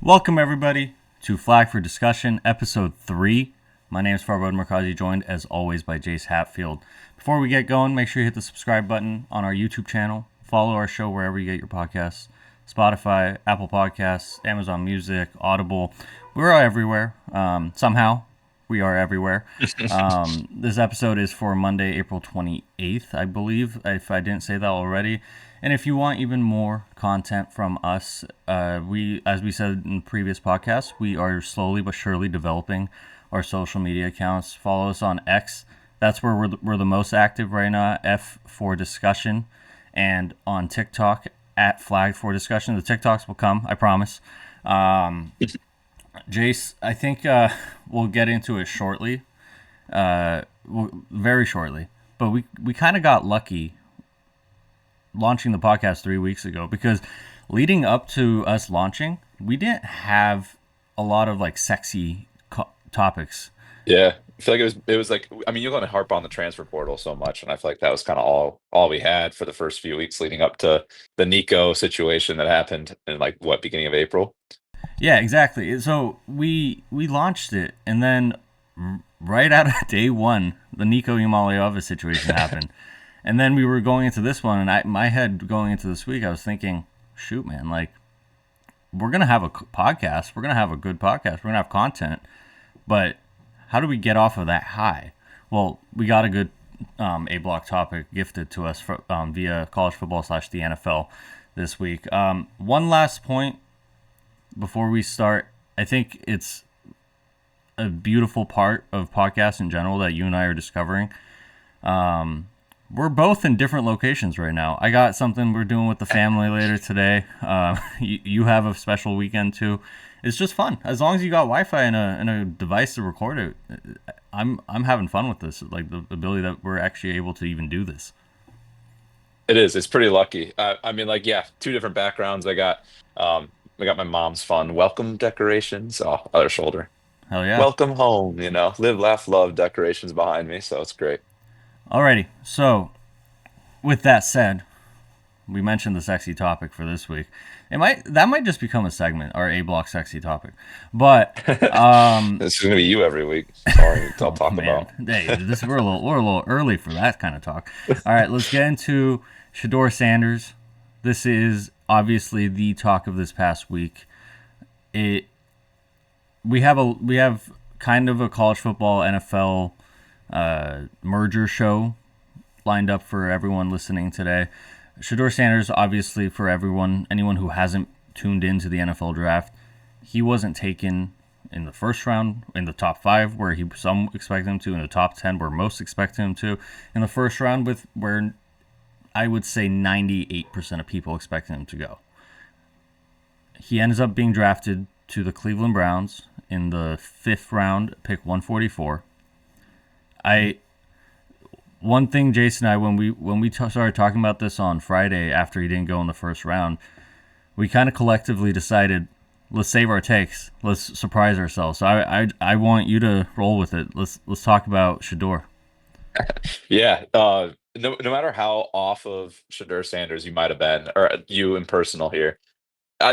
Welcome, everybody, to Flag for Discussion, Episode 3. My name is Farbod Merkazi, joined, as always, by Jace Hatfield. Before we get going, make sure you hit the subscribe button on our YouTube channel. Follow our show wherever you get your podcasts. Spotify, Apple Podcasts, Amazon Music, Audible. We're everywhere. Somehow, we are everywhere. This episode is for Monday, April 28th, I believe, if I didn't say that already. And if you want even more content from us, as we said in previous podcasts, we are slowly but surely developing our social media accounts. Follow us on X. That's where we're the most active right now, F for Discussion. And on TikTok, at Flag for Discussion. The TikToks will come, I promise. Jace, I think we'll get into it shortly, very shortly. But we kind of got lucky launching the podcast 3 weeks ago, because leading up to us launching, we didn't have a lot of like sexy topics. Yeah, I feel like it was like, I mean, you're going to harp on the transfer portal so much, and I feel like that was kind of all we had for the first few weeks leading up to the Nico situation that happened in beginning of April. Yeah, exactly. So we launched it, and then right out of day one, the Nico Imaliova situation happened. And then we were going into this one, and my head going into this week, I was thinking, shoot, man, like, we're going to have a podcast. We're going to have a good podcast. We're going to have content. But how do we get off of that high? Well, we got a good A-block topic gifted to us via college football / the NFL this week. One last point before we start. I think it's a beautiful part of podcasts in general that you and I are discovering. We're both in different locations right now. I got something we're doing with the family later today. You have a special weekend too. It's just fun. As long as you got Wi-Fi and a device to record it, I'm having fun with this. Like the ability that we're actually able to even do this. It is. It's pretty lucky. I mean, yeah, two different backgrounds. I got my mom's fun welcome decorations. Oh, other shoulder. Hell yeah. Welcome home. Live, laugh, love decorations behind me, so it's great. Alrighty. So, with that said, we mentioned the sexy topic for this week. That might just become a segment, our A-block sexy topic. But This is gonna be you every week. Sorry, I'll talk man, about. hey, we're a little early for that kind of talk. All right, let's get into Shedeur Sanders. This is obviously the talk of this past week. We have kind of a college football NFL merger show lined up for everyone listening today. Shedeur Sanders, obviously, for anyone who hasn't tuned into the NFL draft, he wasn't taken in the first round, in the top 5, where some expect him to, in the top 10, where most expect him to, in the first round, where I would say 98% of people expect him to go. He ends up being drafted to the Cleveland Browns in the 5th round, pick 144. One thing, Jason and I, when we started talking about this on Friday after he didn't go in the first round, we kind of collectively decided, let's save our takes, let's surprise ourselves. So I want you to roll with it. Let's talk about Shedeur. Yeah. No matter how off of Shedeur Sanders you might have been, or you in personal here,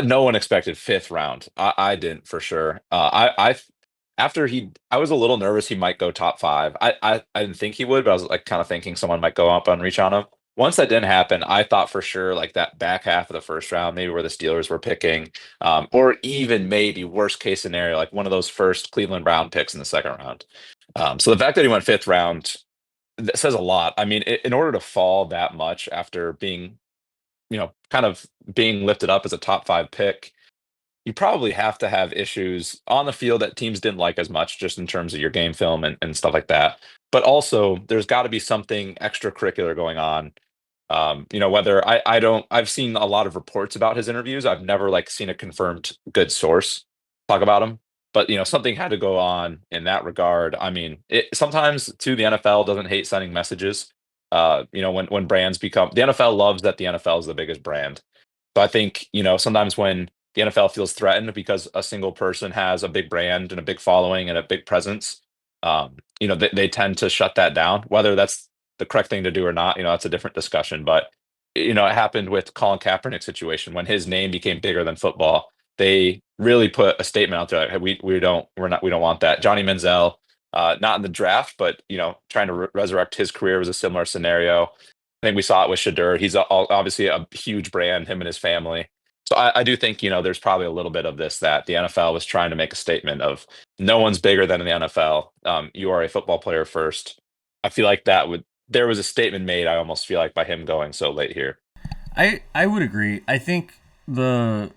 no one expected 5th round. I didn't for sure. I was a little nervous he might go top 5. I didn't think he would, but I was like kind of thinking someone might go up and reach on him. Once that didn't happen, I thought for sure like that back half of the first round, maybe where the Steelers were picking, or even maybe worst case scenario, like one of those first Cleveland Brown picks in the second round. So the fact that he went 5th round, that says a lot. I mean, in order to fall that much after being, kind of being lifted up as a top 5 pick, you probably have to have issues on the field that teams didn't like as much, just in terms of your game film and stuff like that. But also, there's got to be something extracurricular going on. Whether I've seen a lot of reports about his interviews. I've never seen a confirmed good source talk about him. But something had to go on in that regard. I mean, sometimes too, the NFL doesn't hate sending messages. When brands become, the NFL loves that the NFL is the biggest brand. So I think, sometimes when the NFL feels threatened because a single person has a big brand and a big following and a big presence, they tend to shut that down. Whether that's the correct thing to do or not, that's a different discussion. But, it happened with Colin Kaepernick's situation when his name became bigger than football. They really put a statement out there like, hey, we don't want that. Johnny Manziel, not in the draft, but trying to resurrect his career was a similar scenario. I think we saw it with Shedeur. He's obviously a huge brand, him and his family. So I do think there's probably a little bit of this that the NFL was trying to make a statement of no one's bigger than the NFL. You are a football player first. I feel like there was a statement made. I almost feel like by him going so late here. I would agree. I think the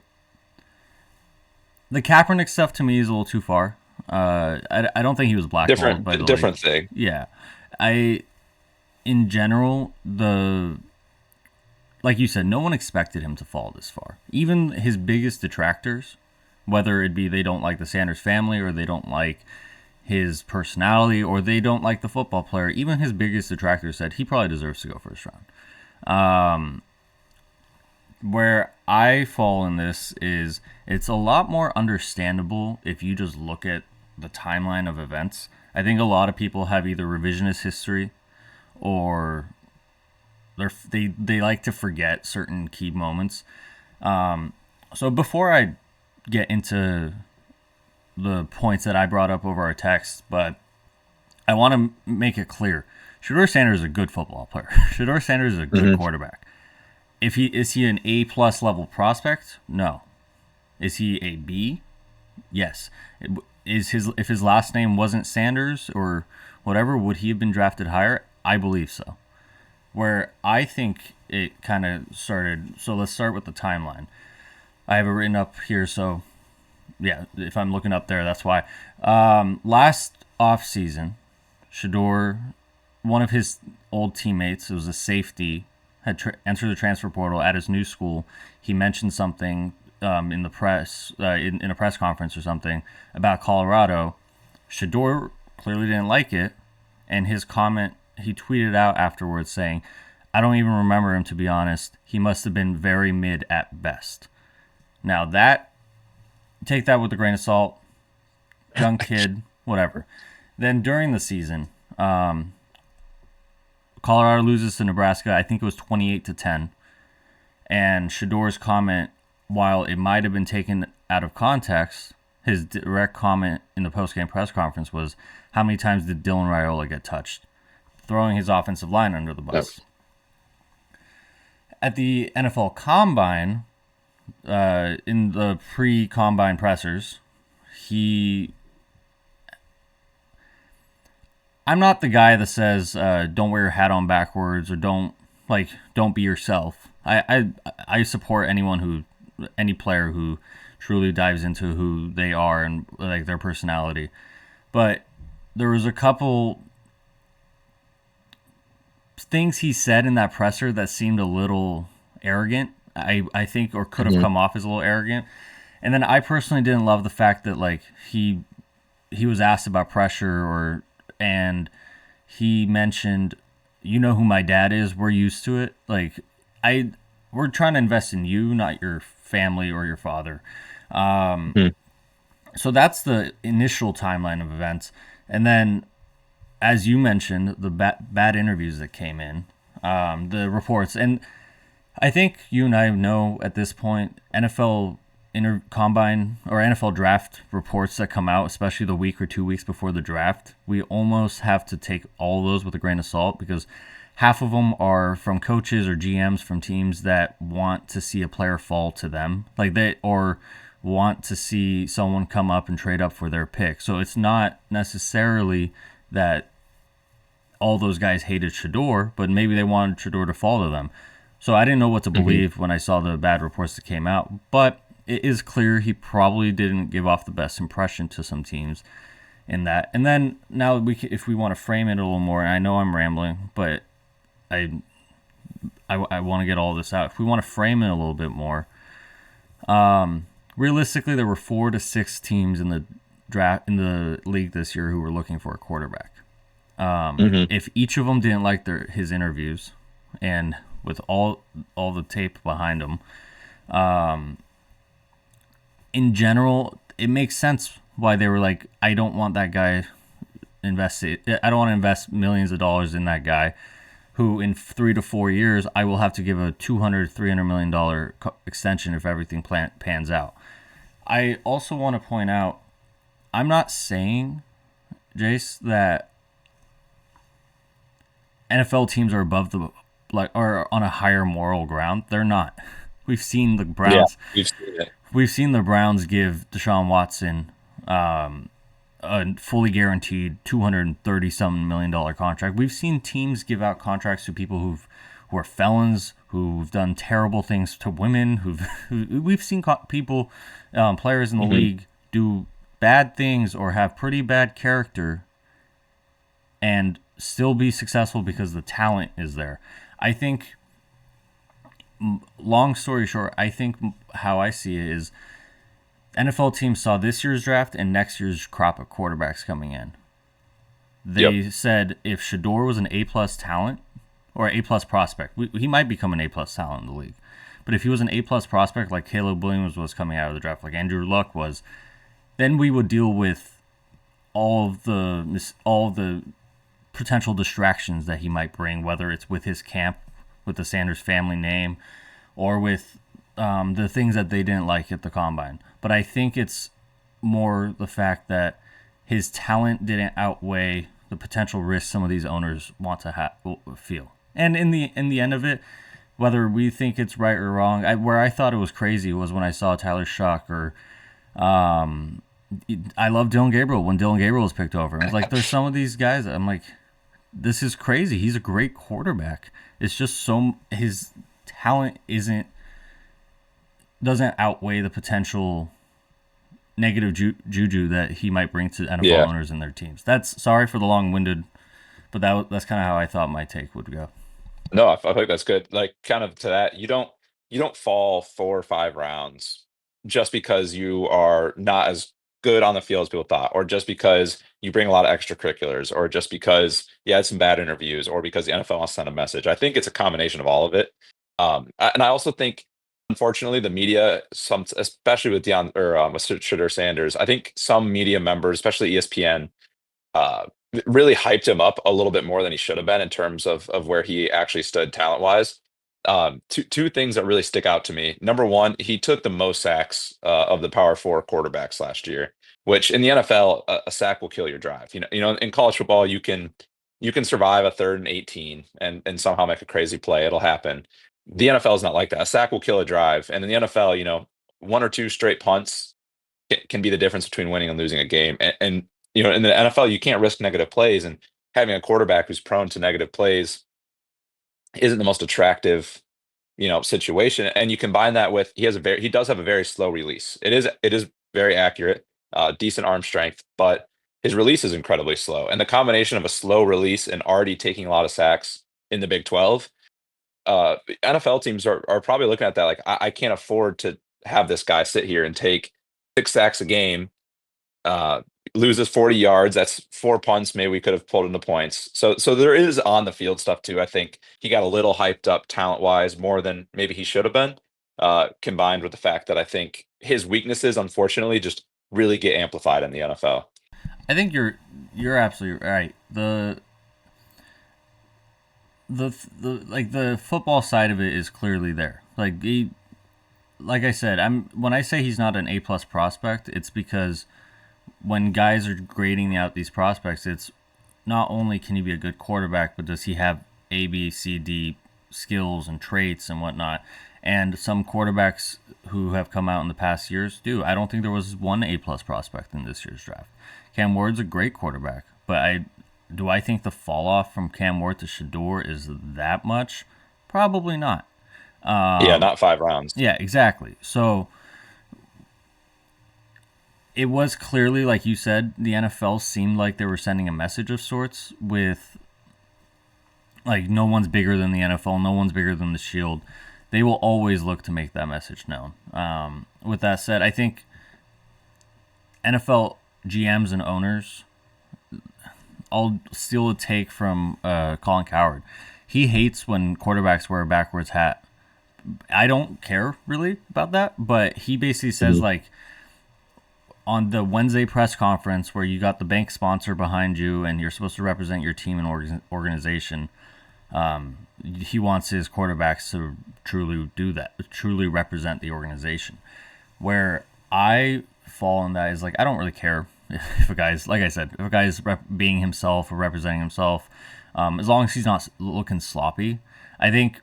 Kaepernick stuff to me is a little too far. I don't think he was blackballed by the Different league. thing. Yeah, I in general like you said, no one expected him to fall this far. Even his biggest detractors, whether it be they don't like the Sanders family or they don't like his personality or they don't like the football player, even his biggest detractors said he probably deserves to go first round. Where I fall in this is it's a lot more understandable if you just look at the timeline of events. I think a lot of people have either revisionist history or they like to forget certain key moments. So before I get into the points that I brought up over our text, but I want to make it clear. Shedeur Sanders is a good football player. Shedeur Sanders is a good quarterback. Is he an A+ level prospect? No. Is he a B? Yes. If his last name wasn't Sanders or whatever, would he have been drafted higher? I believe so. Where I think it kind of started. So let's start with the timeline. I have it written up here, so yeah, if I'm looking up there, that's why. Last offseason, Shedeur, one of his old teammates, it was a safety, had entered the transfer portal at his new school. He mentioned something in the press, in a press conference or something, about Colorado. Shedeur clearly didn't like it, and his comment, he tweeted out afterwards saying, "I don't even remember him, to be honest. He must have been very mid at best." Now take that with a grain of salt. Young kid, whatever. Then during the season, Colorado loses to Nebraska. I think it was 28-10. And Shedeur's comment, while it might have been taken out of context, his direct comment in the post-game press conference was, "How many times did Dylan Raiola get touched?" Throwing his offensive line under the bus. Yep. At the NFL Combine, in the pre-Combine pressers, I'm not the guy that says don't wear your hat on backwards or don't be yourself. I support any player who truly dives into who they are and like their personality. But there was a couple things he said in that presser that seemed a little arrogant. I think, or could have come off as a little arrogant. And then I personally didn't love the fact that like he was asked about pressure and he mentioned, "You know who my dad is. We're used to it. Like we're trying to invest in you, not your family or your father." So that's the initial timeline of events. And then, as you mentioned, the bad interviews that came in, the reports. And I think you and I know at this point, NFL combine or NFL draft reports that come out, especially the week or 2 weeks before the draft, we almost have to take all of those with a grain of salt because half of them are from coaches or GMs from teams that want to see a player fall to them, or want to see someone come up and trade up for their pick. So it's not necessarily that all those guys hated Shedeur, but maybe they wanted Shedeur to fall to them. So I didn't know what to believe when I saw the bad reports that came out, but it is clear he probably didn't give off the best impression to some teams in that. And then now if we want to frame it a little more, and I know I'm rambling, but I want to get all this out. If we want to frame it a little bit more, realistically, there were 4 to 6 teams in the draft in the league this year who were looking for a quarterback. If each of them didn't like his interviews, and with all the tape behind him, in general, it makes sense why they were like, I don't want that guy invested. I don't want to invest millions of dollars in that guy who in 3 to 4 years, I will have to give a $200-300 million extension if everything pans out. I also want to point out, I'm not saying, Jace, that NFL teams are above the like are on a higher moral ground. They're not. We've seen the Yeah, Browns. we've seen it. We've seen the Browns give Deshaun Watson a fully guaranteed $230-something million contract. We've seen teams give out contracts to people who are felons, who've done terrible things to women. We've seen people, players in the league, do bad things or have pretty bad character, and still be successful because the talent is there. I think, long story short, I think how I see it is NFL teams saw this year's draft and next year's crop of quarterbacks coming in. They said if Shedeur was an A-plus talent or A-plus prospect, he might become an A-plus talent in the league. But if he was an A-plus prospect like Caleb Williams was coming out of the draft, like Andrew Luck was, then we would deal with all of the potential distractions that he might bring, whether it's with his camp, with the Sanders family name, or with the things that they didn't like at the combine. But I think it's more the fact that his talent didn't outweigh the potential risk some of these owners want to feel. And in the end of it, whether we think it's right or wrong, where I thought it was crazy was when I saw Tyler Shuck or I love Dylan Gabriel when Dylan Gabriel was picked over. It was like there's some of these guys that I'm like, this is crazy. He's a great quarterback. It's just his talent doesn't outweigh the potential negative juju that he might bring to NFL owners and their teams. That's sorry for the long-winded, but that's kind of how I thought my take would go. No, I think that's good. Like kind of to that, you don't fall 4 or 5 rounds just because you are not as good on the field as people thought, or just because you bring a lot of extracurriculars, or just because you had some bad interviews, or because the NFL wants to send a message. I think it's a combination of all of it. And I also think, unfortunately, the media, especially with with Shedeur Sanders, I think some media members, especially ESPN, uh, really hyped him up a little bit more than he should have been in terms of where he actually stood talent wise. Two things that really stick out to me. Number one, he took the most sacks of the Power Four quarterbacks last year, which in the NFL, a sack will kill your drive. In college football, you can survive a 3rd and 18 and somehow make a crazy play. It'll happen. The NFL is not like that. A sack will kill a drive, and in the NFL, 1 or 2 straight punts can be the difference between winning and losing a game. And in the NFL, you can't risk negative plays, and having a quarterback who's prone to negative plays isn't the most attractive, situation. And you combine that with he does have a very slow release. It is very accurate, decent arm strength, but his release is incredibly slow. And the combination of a slow release and already taking a lot of sacks in the Big 12, NFL teams are probably looking at that like, I can't afford to have this guy sit here and take 6 sacks a game, uh, loses 40 yards. That's 4 punts. Maybe we could have pulled into points. So there is on the field stuff too. I think he got a little hyped up talent wise more than maybe he should have been, combined with the fact that I think his weaknesses, unfortunately, just really get amplified in the NFL. I think you're absolutely right. The football side of it is clearly there. Like I said, when I say he's not an A-plus prospect, it's because when guys are grading out these prospects, it's not only can he be a good quarterback, but does he have A, B, C, D skills and traits and whatnot. And some quarterbacks who have come out in the past years do. I don't think there was one A-plus prospect in this year's draft. Cam Ward's a great quarterback, but do I think the fall off from Cam Ward to Shedeur is that much? Probably not. Yeah, not 5 rounds. Yeah, exactly. So it was clearly, like you said, the NFL seemed like they were sending a message of sorts with, like, no one's bigger than the NFL, no one's bigger than the Shield. They will always look to make that message known. With that said, I think NFL GMs and owners, I'll steal a take from Colin Cowherd. He hates when quarterbacks wear a backwards hat. I don't care really about that, but he basically says, like, on the Wednesday press conference where you got the bank sponsor behind you and you're supposed to represent your team and organization, he wants his quarterbacks to truly do that, truly represent the organization. Where I fall in that is like I don't really care if a guy's like I said if a guy's being himself or representing himself, as long as he's not looking sloppy. I think,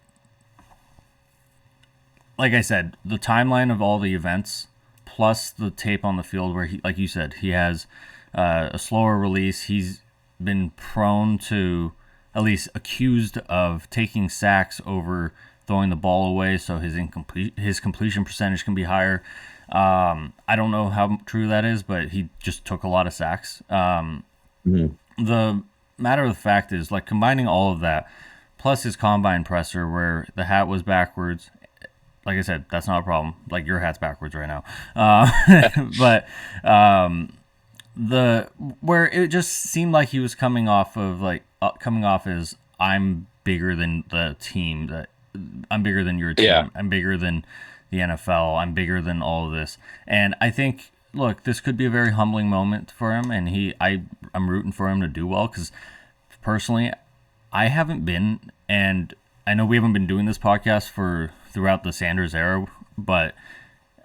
like I said, the timeline of all the events plus the tape on the field where he, like you said, he has a slower release. He's been prone to, at least accused of taking sacks over throwing the ball away, so his completion percentage can be higher. I don't know how true that is, but he just took a lot of sacks. Mhm. The matter of the fact is, like, combining all of that, plus his combine presser where the hat was backwards. Like I said, that's not a problem. Like, your hat's backwards right now. But the where it just seemed like he was coming off of like coming off as I'm bigger than the team, that I'm bigger than your Yeah. team, I'm bigger than the NFL, I'm bigger than all of this. And I think, look, this could be a very humbling moment for him, and I'm rooting for him to do well, because personally I haven't been, and I know we haven't been doing this podcast for throughout the Sanders era, but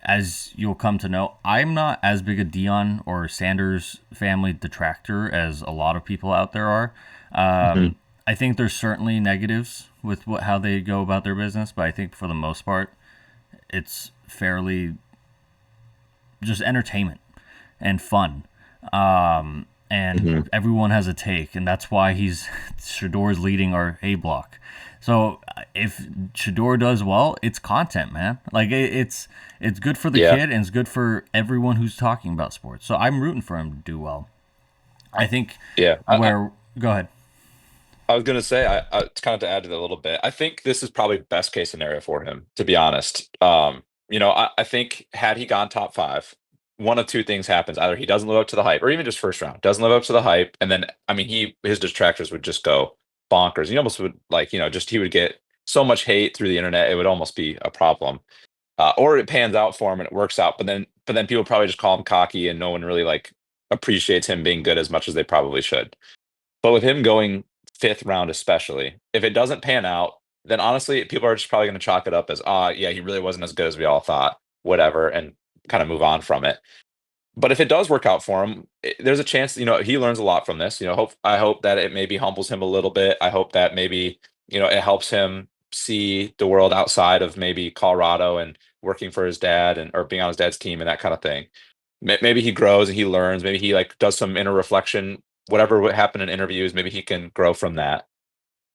as you'll come to know, I'm not as big a Dion or Sanders family detractor as a lot of people out there are. Mhm. I think there's certainly negatives with how they go about their business, but I think for the most part, it's fairly just entertainment and fun. And Mhm. everyone has a take, and that's why Shedeur's leading our A block. So if Shedeur does well, it's content, man. Like it's good for the Yeah. kid, and it's good for everyone who's talking about sports. So I'm rooting for him to do well. I think Yeah. where go ahead. I was gonna say, it's kind of to add to that a little bit. I think this is probably best case scenario for him, to be honest. I think had he gone top five, one of two things happens: either he doesn't live up to the hype, or even just first round doesn't live up to the hype, and then I mean, his detractors would just go bonkers. He almost would like, just he would get so much hate through the internet, it would almost be a problem. Or it pans out for him and it works out, but then people probably just call him cocky, and no one really like appreciates him being good as much as they probably should. But with him going fifth round, especially, if it doesn't pan out, then honestly, people are just probably going to chalk it up as, yeah, he really wasn't as good as we all thought, whatever, and kind of move on from it. But if it does work out for him, there's a chance, he learns a lot from this. I hope that it maybe humbles him a little bit. I hope that maybe, it helps him see the world outside of maybe Colorado and working for his dad and or being on his dad's team and that kind of thing. Maybe he grows and he learns. Maybe he like does some inner reflection. Whatever would happen in interviews, maybe he can grow from that.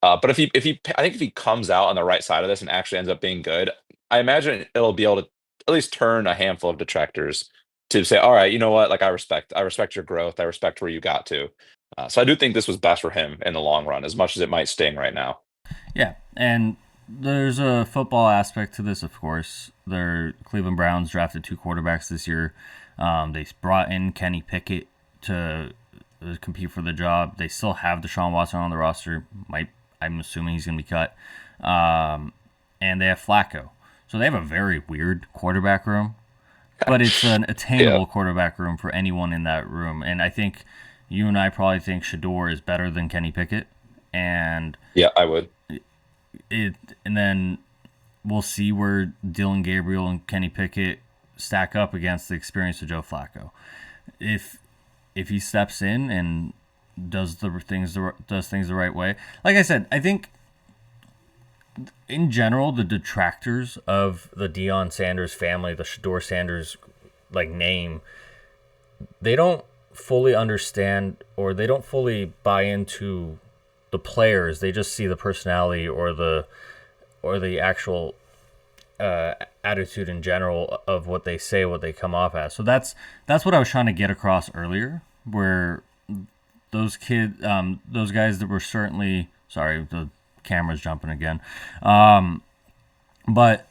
But I think if he comes out on the right side of this and actually ends up being good, I imagine it'll be able to at least turn a handful of detractors to say, all right, you know what? Like I respect your growth. I respect where you got to. So I do think this was best for him in the long run, as much as it might sting right now. Yeah, and there's a football aspect to this, of course. Their Cleveland Browns drafted two quarterbacks this year. They brought in Kenny Pickett to compete for the job. They still have Deshaun Watson on the roster. I'm assuming he's going to be cut. And they have Flacco. So they have a very weird quarterback room, but it's an Yeah, attainable quarterback room for anyone in that room. And I think you and I probably think Shedeur is better than Kenny Pickett. And yeah, I would. it and then we'll see where Dylan Gabriel and Kenny Pickett stack up against the experience of Joe Flacco. If if he steps in and does things the right way, like I said, I think in general the detractors of the Deion Sanders family, the Shedeur Sanders like name, they don't fully understand or they don't fully buy into the players. They just see the personality or the actual attitude in general of what they say, what they come off as. So that's what I was trying to get across earlier, where those guys that were certainly sorry, the camera's jumping again, but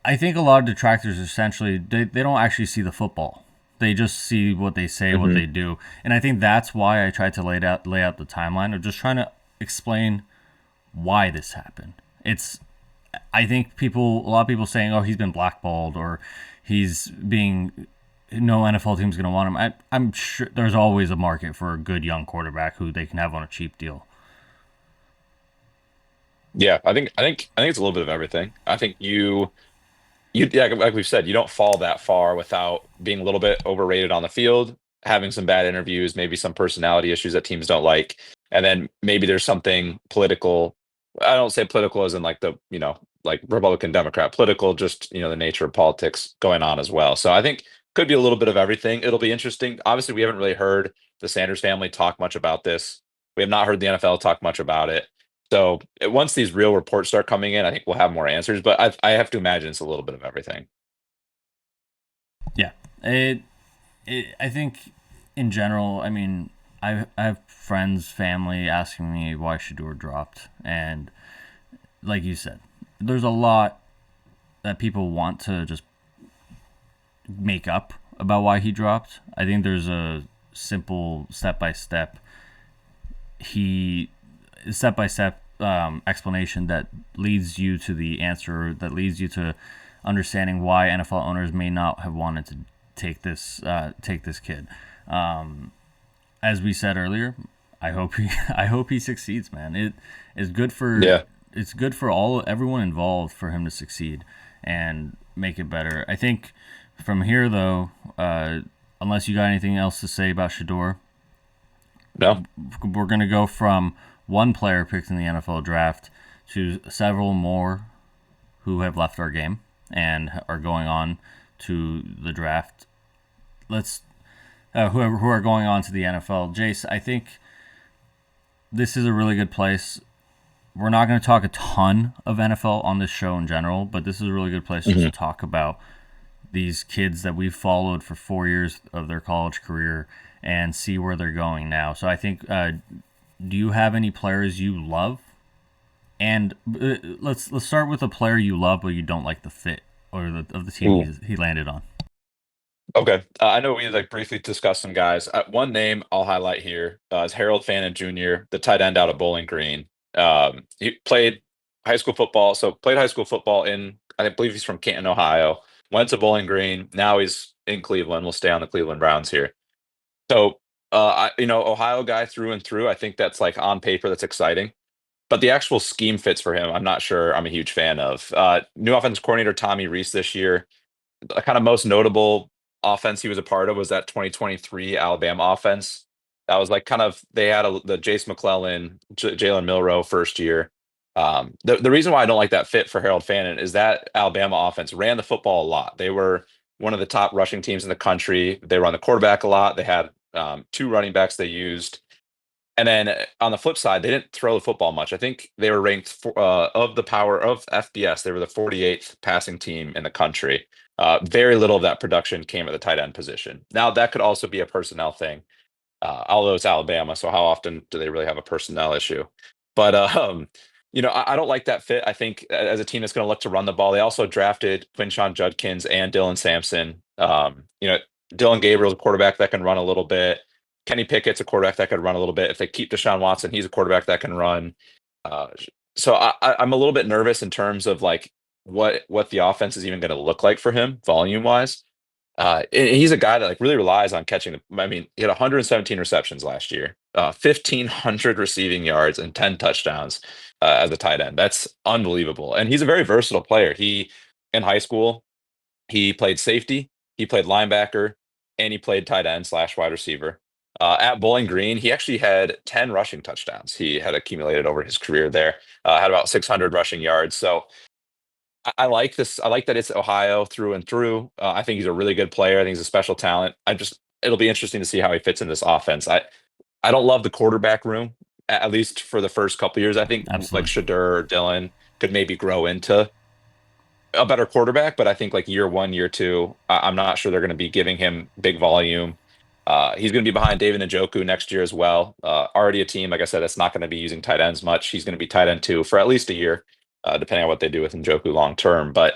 I think a lot of detractors essentially they don't actually see the football. They just see what they say, what Hmm. they do, and I think that's why I tried to lay out the timeline of just trying to explain why this happened. It's I think a lot of people saying, "Oh, he's been blackballed," or he's being no NFL team's going to want him. I'm sure there's always a market for a good young quarterback who they can have on a cheap deal. Yeah, I think it's a little bit of everything. I think you. yeah, like we've said, you don't fall that far without being a little bit overrated on the field, having some bad interviews, maybe some personality issues that teams don't like, and then maybe there's something political. I don't say political as in like the, like Republican, Democrat, political, just, the nature of politics going on as well. So I think could be a little bit of everything. It'll be interesting. Obviously, we haven't really heard the Sanders family talk much about this. We have not heard the NFL talk much about it. So once these real reports start coming in, I think we'll have more answers. But I have to imagine it's a little bit of everything. Yeah, I think in general, I mean, I have friends, family asking me why Shedeur dropped, and like you said, there's a lot that people want to just make up about why he dropped. I think there's a simple step by step explanation that leads you to the answer, that leads you to understanding why NFL owners may not have wanted to take this kid. As we said earlier, I hope he succeeds, man. It is good for Yeah. it's good for everyone involved for him to succeed and make it better. I think from here though, unless you got anything else to say about Shedeur, No. we're gonna go from one player picked in the NFL draft to several more who have left our game and are going on to the draft. Let's who are going on to the NFL. Jace, I think this is a really good place. We're not going to talk a ton of NFL on this show in general, but this is a really good place just to talk about these kids that we've followed for 4 years of their college career and see where they're going now. So I think, do you have any players you love? And let's start with a player you love but you don't like the fit or of the team Ooh. he landed on. Okay. I know we like briefly discussed some guys. One name I'll highlight here is Harold Fannin Jr., the tight end out of Bowling Green. He played high school football. So played high school football I believe he's from Canton, Ohio. Went to Bowling Green. Now he's in Cleveland. We'll stay on the Cleveland Browns here. So, Ohio guy through and through. I think that's like on paper, that's exciting. But the actual scheme fits for him. I'm not sure I'm a huge fan of. New offense coordinator Tommy Rees this year. The kind of most notable offense he was a part of was that 2023 Alabama offense. That was like kind of they had the Jace McClellan, Jalen Milrow first year. The reason why I don't like that fit for Harold Fannin is that Alabama offense ran the football a lot. They were one of the top rushing teams in the country. They run the quarterback a lot. They had two running backs they used. And then on the flip side, they didn't throw the football much. I think they were ranked of the power of FBS. They were the 48th passing team in the country. Very little of that production came at the tight end position. Now that could also be a personnel thing, although it's Alabama. So how often do they really have a personnel issue? But I don't like that fit. I think as a team that's going to look to run the ball, they also drafted Quinshon Judkins and Dylan Sampson. Dylan Gabriel's a quarterback that can run a little bit. Kenny Pickett's a quarterback that could run a little bit. If they keep Deshaun Watson, he's a quarterback that can run. Uh, so I'm a little bit nervous in terms of like what the offense is even going to look like for him volume wise. And he's a guy that like really relies on catching I mean, he had 117 receptions last year, 1,500 receiving yards, and 10 touchdowns as a tight end. That's unbelievable. And he's a very versatile player. In high school, he played safety, he played linebacker, and he played tight end slash wide receiver. At Bowling Green, he actually had 10 rushing touchdowns. He had accumulated over his career there, had about 600 rushing yards. So I like this. I like that it's Ohio through and through. I think he's a really good player. I think he's a special talent. It'll be interesting to see how he fits in this offense. I don't love the quarterback room, at least for the first couple years. I think like Absolutely. Shedeur or Dylan could maybe grow into a better quarterback, but I think like year one, year two, I'm not sure they're going to be giving him big volume. He's going to be behind David Njoku next year as well. Already a team, like I said, that's not going to be using tight ends much. He's going to be tight end two for at least a year, depending on what they do with Njoku long term. But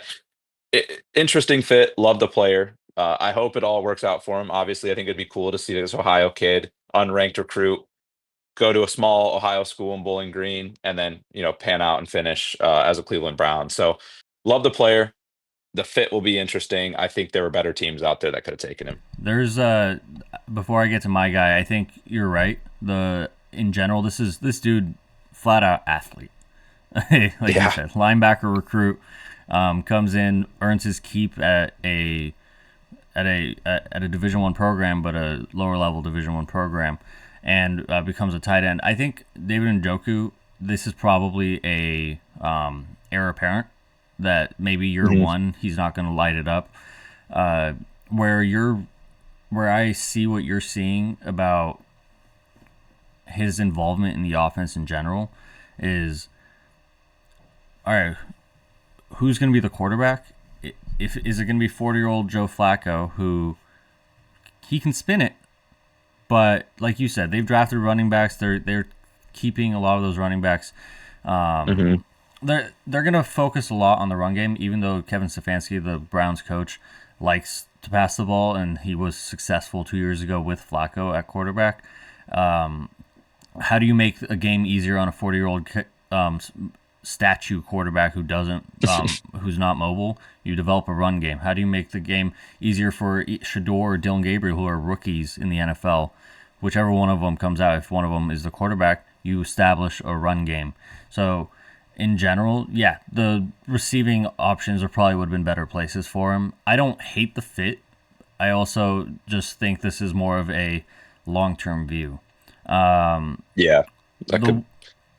interesting fit. Love the player. I hope it all works out for him. Obviously, I think it'd be cool to see this Ohio kid, unranked recruit, go to a small Ohio school in Bowling Green, and then pan out and finish as a Cleveland Brown. So love the player. The fit will be interesting. I think there were better teams out there that could have taken him. There's before I get to my guy, I think you're right. In general, this dude flat out athlete. Like you Yeah. said, linebacker recruit. comes in, earns his keep at a Division One program, but a lower level Division One program, and becomes a tight end. I think David Njoku, this is probably a heir apparent that maybe year one he's not going to light it up. Where I see what you're seeing about his involvement in the offense in general is, all right, who's going to be the quarterback? Is it going to be 40-year-old Joe Flacco, who he can spin it, but like you said, they've drafted running backs. They're keeping a lot of those running backs. They're going to focus a lot on the run game, even though Kevin Stefanski, the Browns coach, likes to pass the ball, and he was successful 2 years ago with Flacco at quarterback. How do you make a game easier on a 40-year-old statue quarterback who doesn't, who's not mobile? You develop a run game. How do you make the game easier for Shedeur or Dylan Gabriel, who are rookies in the NFL? Whichever one of them comes out, if one of them is the quarterback, you establish a run game. So, in general, yeah, the receiving options are probably would have been better places for him. I don't hate the fit. I also just think this is more of a long-term view. Yeah, that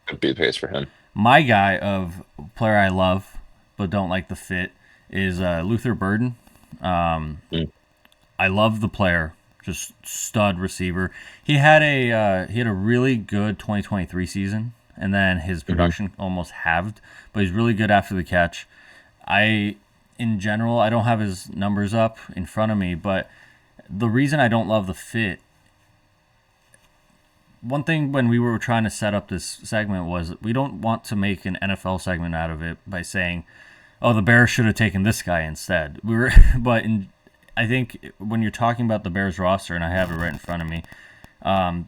could be the case for him. My guy of player I love but don't like the fit is Luther Burden. I love the player, just stud receiver. He had a really good 2023 season, and then his production almost halved. But he's really good after the catch. In general, I don't have his numbers up in front of me, but the reason I don't love the fit. One thing when we were trying to set up this segment was we don't want to make an NFL segment out of it by saying, "Oh, the Bears should have taken this guy instead." I think when you're talking about the Bears roster, and I have it right in front of me,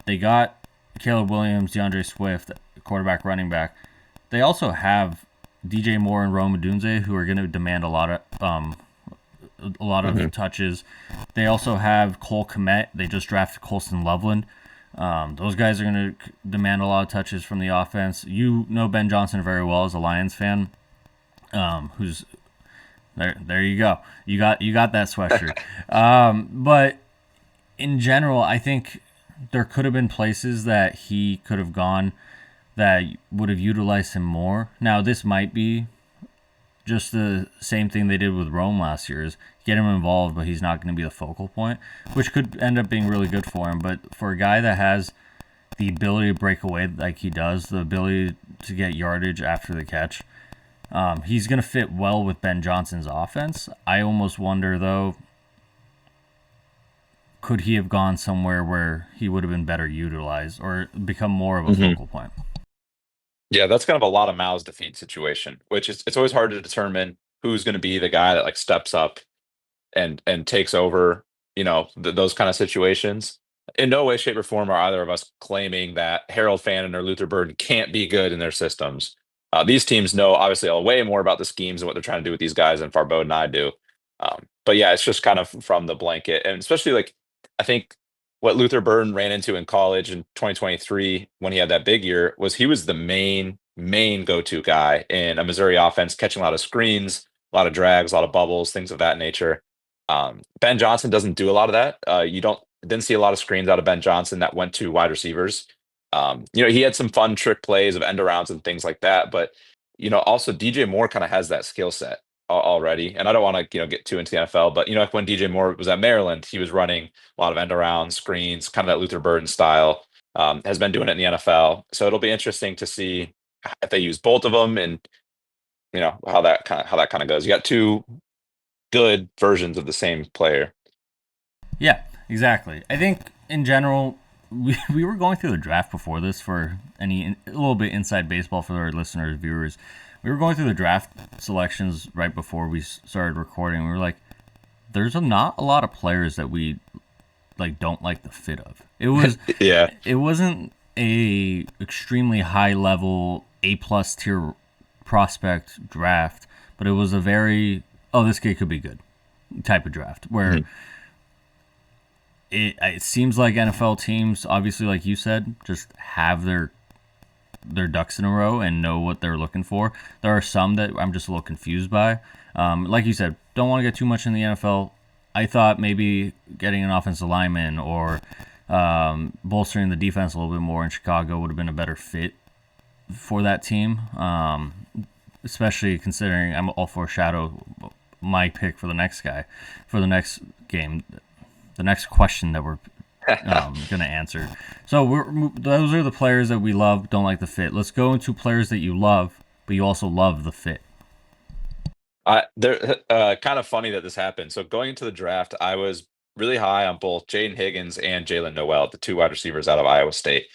they got Caleb Williams, DeAndre Swift, quarterback, running back. They also have DJ Moore and Rome Odunze, who are going to demand a lot of touches. They also have Cole Kmet. They just drafted Colston Loveland. Those guys are going to demand a lot of touches from the offense. You know Ben Johnson very well as a Lions fan. Who's there? You go. You got that sweatshirt. But in general, I think there could have been places that he could have gone that would have utilized him more. Now, this might be just the same thing they did with Rome last year, is get him involved, but he's not going to be the focal point, which could end up being really good for him. But for a guy that has the ability to break away like he does, the ability to get yardage after the catch, he's going to fit well with Ben Johnson's offense. I almost wonder, though, could he have gone somewhere where he would have been better utilized or become more of a focal point? Yeah, that's kind of a lot of mouths to feed situation, which is it's always hard to determine who's going to be the guy that like steps up and takes over, those kind of situations. In no way, shape, or form are either of us claiming that Harold Fannin or Luther Burden can't be good in their systems. These teams know obviously way more about the schemes and what they're trying to do with these guys than Farbod and I do. But yeah, it's just kind of from the blanket, and especially like I think what Luther Burden ran into in college in 2023 when he had that big year was he was the main go-to guy in a Missouri offense, catching a lot of screens, a lot of drags, a lot of bubbles, things of that nature. Ben Johnson doesn't do a lot of that. You didn't see a lot of screens out of Ben Johnson that went to wide receivers. He had some fun trick plays of end arounds and things like that, but also DJ Moore kind of has that skill set already. And I don't want to get too into the NFL, but like when DJ Moore was at Maryland, he was running a lot of end around screens, kind of that Luther Burden style. Has been doing it in the NFL, so it'll be interesting to see if they use both of them and how that kind of goes. You got two good versions of the same player. Yeah, exactly. I think in general, we were going through the draft before this for a little bit inside baseball for our listeners, viewers. We were going through the draft selections right before we started recording. We were like, there's not a lot of players that we don't like the fit of. It was yeah. It wasn't a extremely high level A+ tier prospect draft, but it was a very this kid could be good type of draft where it seems like NFL teams, obviously like you said, just have their their ducks in a row and know what they're looking for. There are some that I'm just a little confused by. Like you said, don't want to get too much in the NFL. I thought maybe getting an offensive lineman or bolstering the defense a little bit more in Chicago would have been a better fit for that team, especially considering I'm all for Shadow, my pick for the next guy, for the next game, the next question that we're going to answer. So those are the players that we love, don't like the fit. Let's go into players that you love, but you also love the fit. They're kind of funny that this happened. So going into the draft, I was really high on both Jaden Higgins and Jalen Noel, the two wide receivers out of Iowa State.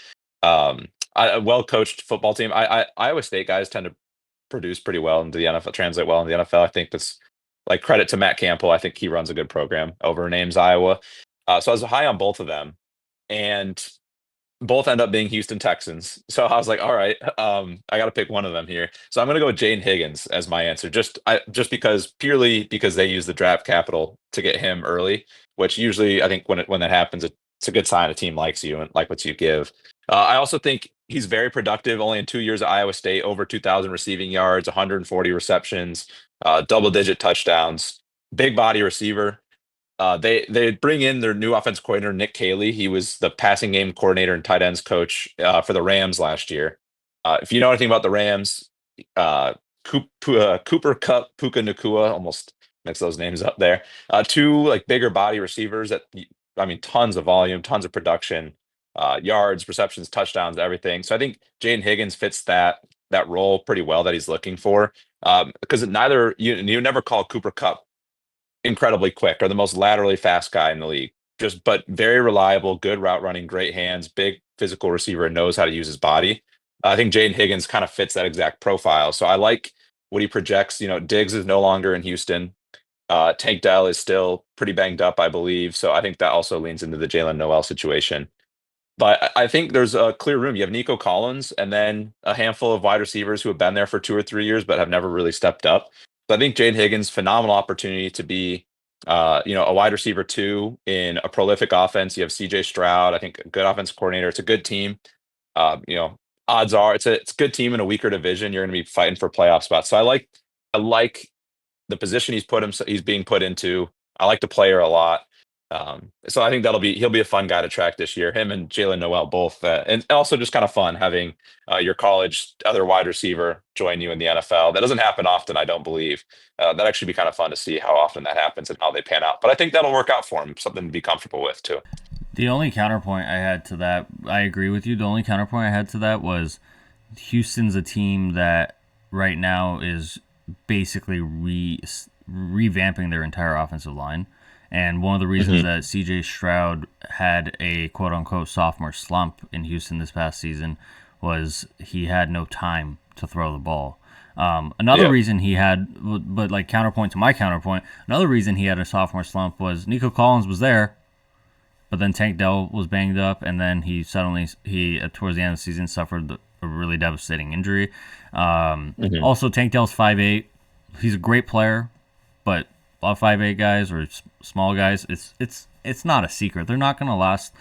A well-coached football team. Iowa State guys tend to produce pretty well into the NFL, translate well in the NFL. I think that's like credit to Matt Campbell. I think he runs a good program over names Iowa. So I was high on both of them, and both end up being Houston Texans. So I was like, all right, I got to pick one of them here. So I'm going to go with Jane Higgins as my answer, just purely because they use the draft capital to get him early, which usually I think when that happens, it's a good sign a team likes you and like what you give. I also think he's very productive. Only in 2 years at Iowa State, over 2,000 receiving yards, 140 receptions, double-digit touchdowns, big body receiver. They bring in their new offense coordinator, Nick Caley. He was the passing game coordinator and tight ends coach for the Rams last year. If you know anything about the Rams, Cooper Cup, Puka Nakua, almost mix those names up there. Two like bigger body receivers that I mean, tons of volume, tons of production, yards, receptions, touchdowns, everything. So I think Jane Higgins fits that role pretty well that he's looking for. Because neither you never call Cooper Cup incredibly quick or the most laterally fast guy in the league. But very reliable, good route running, great hands, big physical receiver, and knows how to use his body. I think Jaden Higgins kind of fits that exact profile. So I like what he projects. Diggs is no longer in Houston. Tank Dell is still pretty banged up, I believe. So I think that also leans into the Jalen Noel situation. But I think there's a clear room. You have Nico Collins and then a handful of wide receivers who have been there for 2 or 3 years but have never really stepped up. So I think Jane Higgins, phenomenal opportunity to be, a wide receiver too in a prolific offense. You have CJ Stroud, I think a good offense coordinator. It's a good team. Odds are it's a good team in a weaker division. You're going to be fighting for playoff spots. So I like the position he's being put into. I like the player a lot. So I think he'll be a fun guy to track this year. Him and Jalen Noel both, and also just kind of fun having your college other wide receiver join you in the NFL. That doesn't happen often, I don't believe. That actually be kind of fun to see how often that happens and how they pan out. But I think that'll work out for him. Something to be comfortable with too. The only counterpoint I had to that, I agree with you. The only counterpoint I had to that was Houston's a team that right now is basically revamping their entire offensive line. And one of the reasons that CJ Stroud had a quote unquote sophomore slump in Houston this past season was he had no time to throw the ball. Another reason he had, but like counterpoint to my counterpoint, another reason he had a sophomore slump was Nico Collins was there, but then Tank Dell was banged up, and then he towards the end of the season suffered a really devastating injury. Also, Tank Dell's 5'8". He's a great player, but a lot of 5'8" guys or small guys, it's not a secret. They're not going to last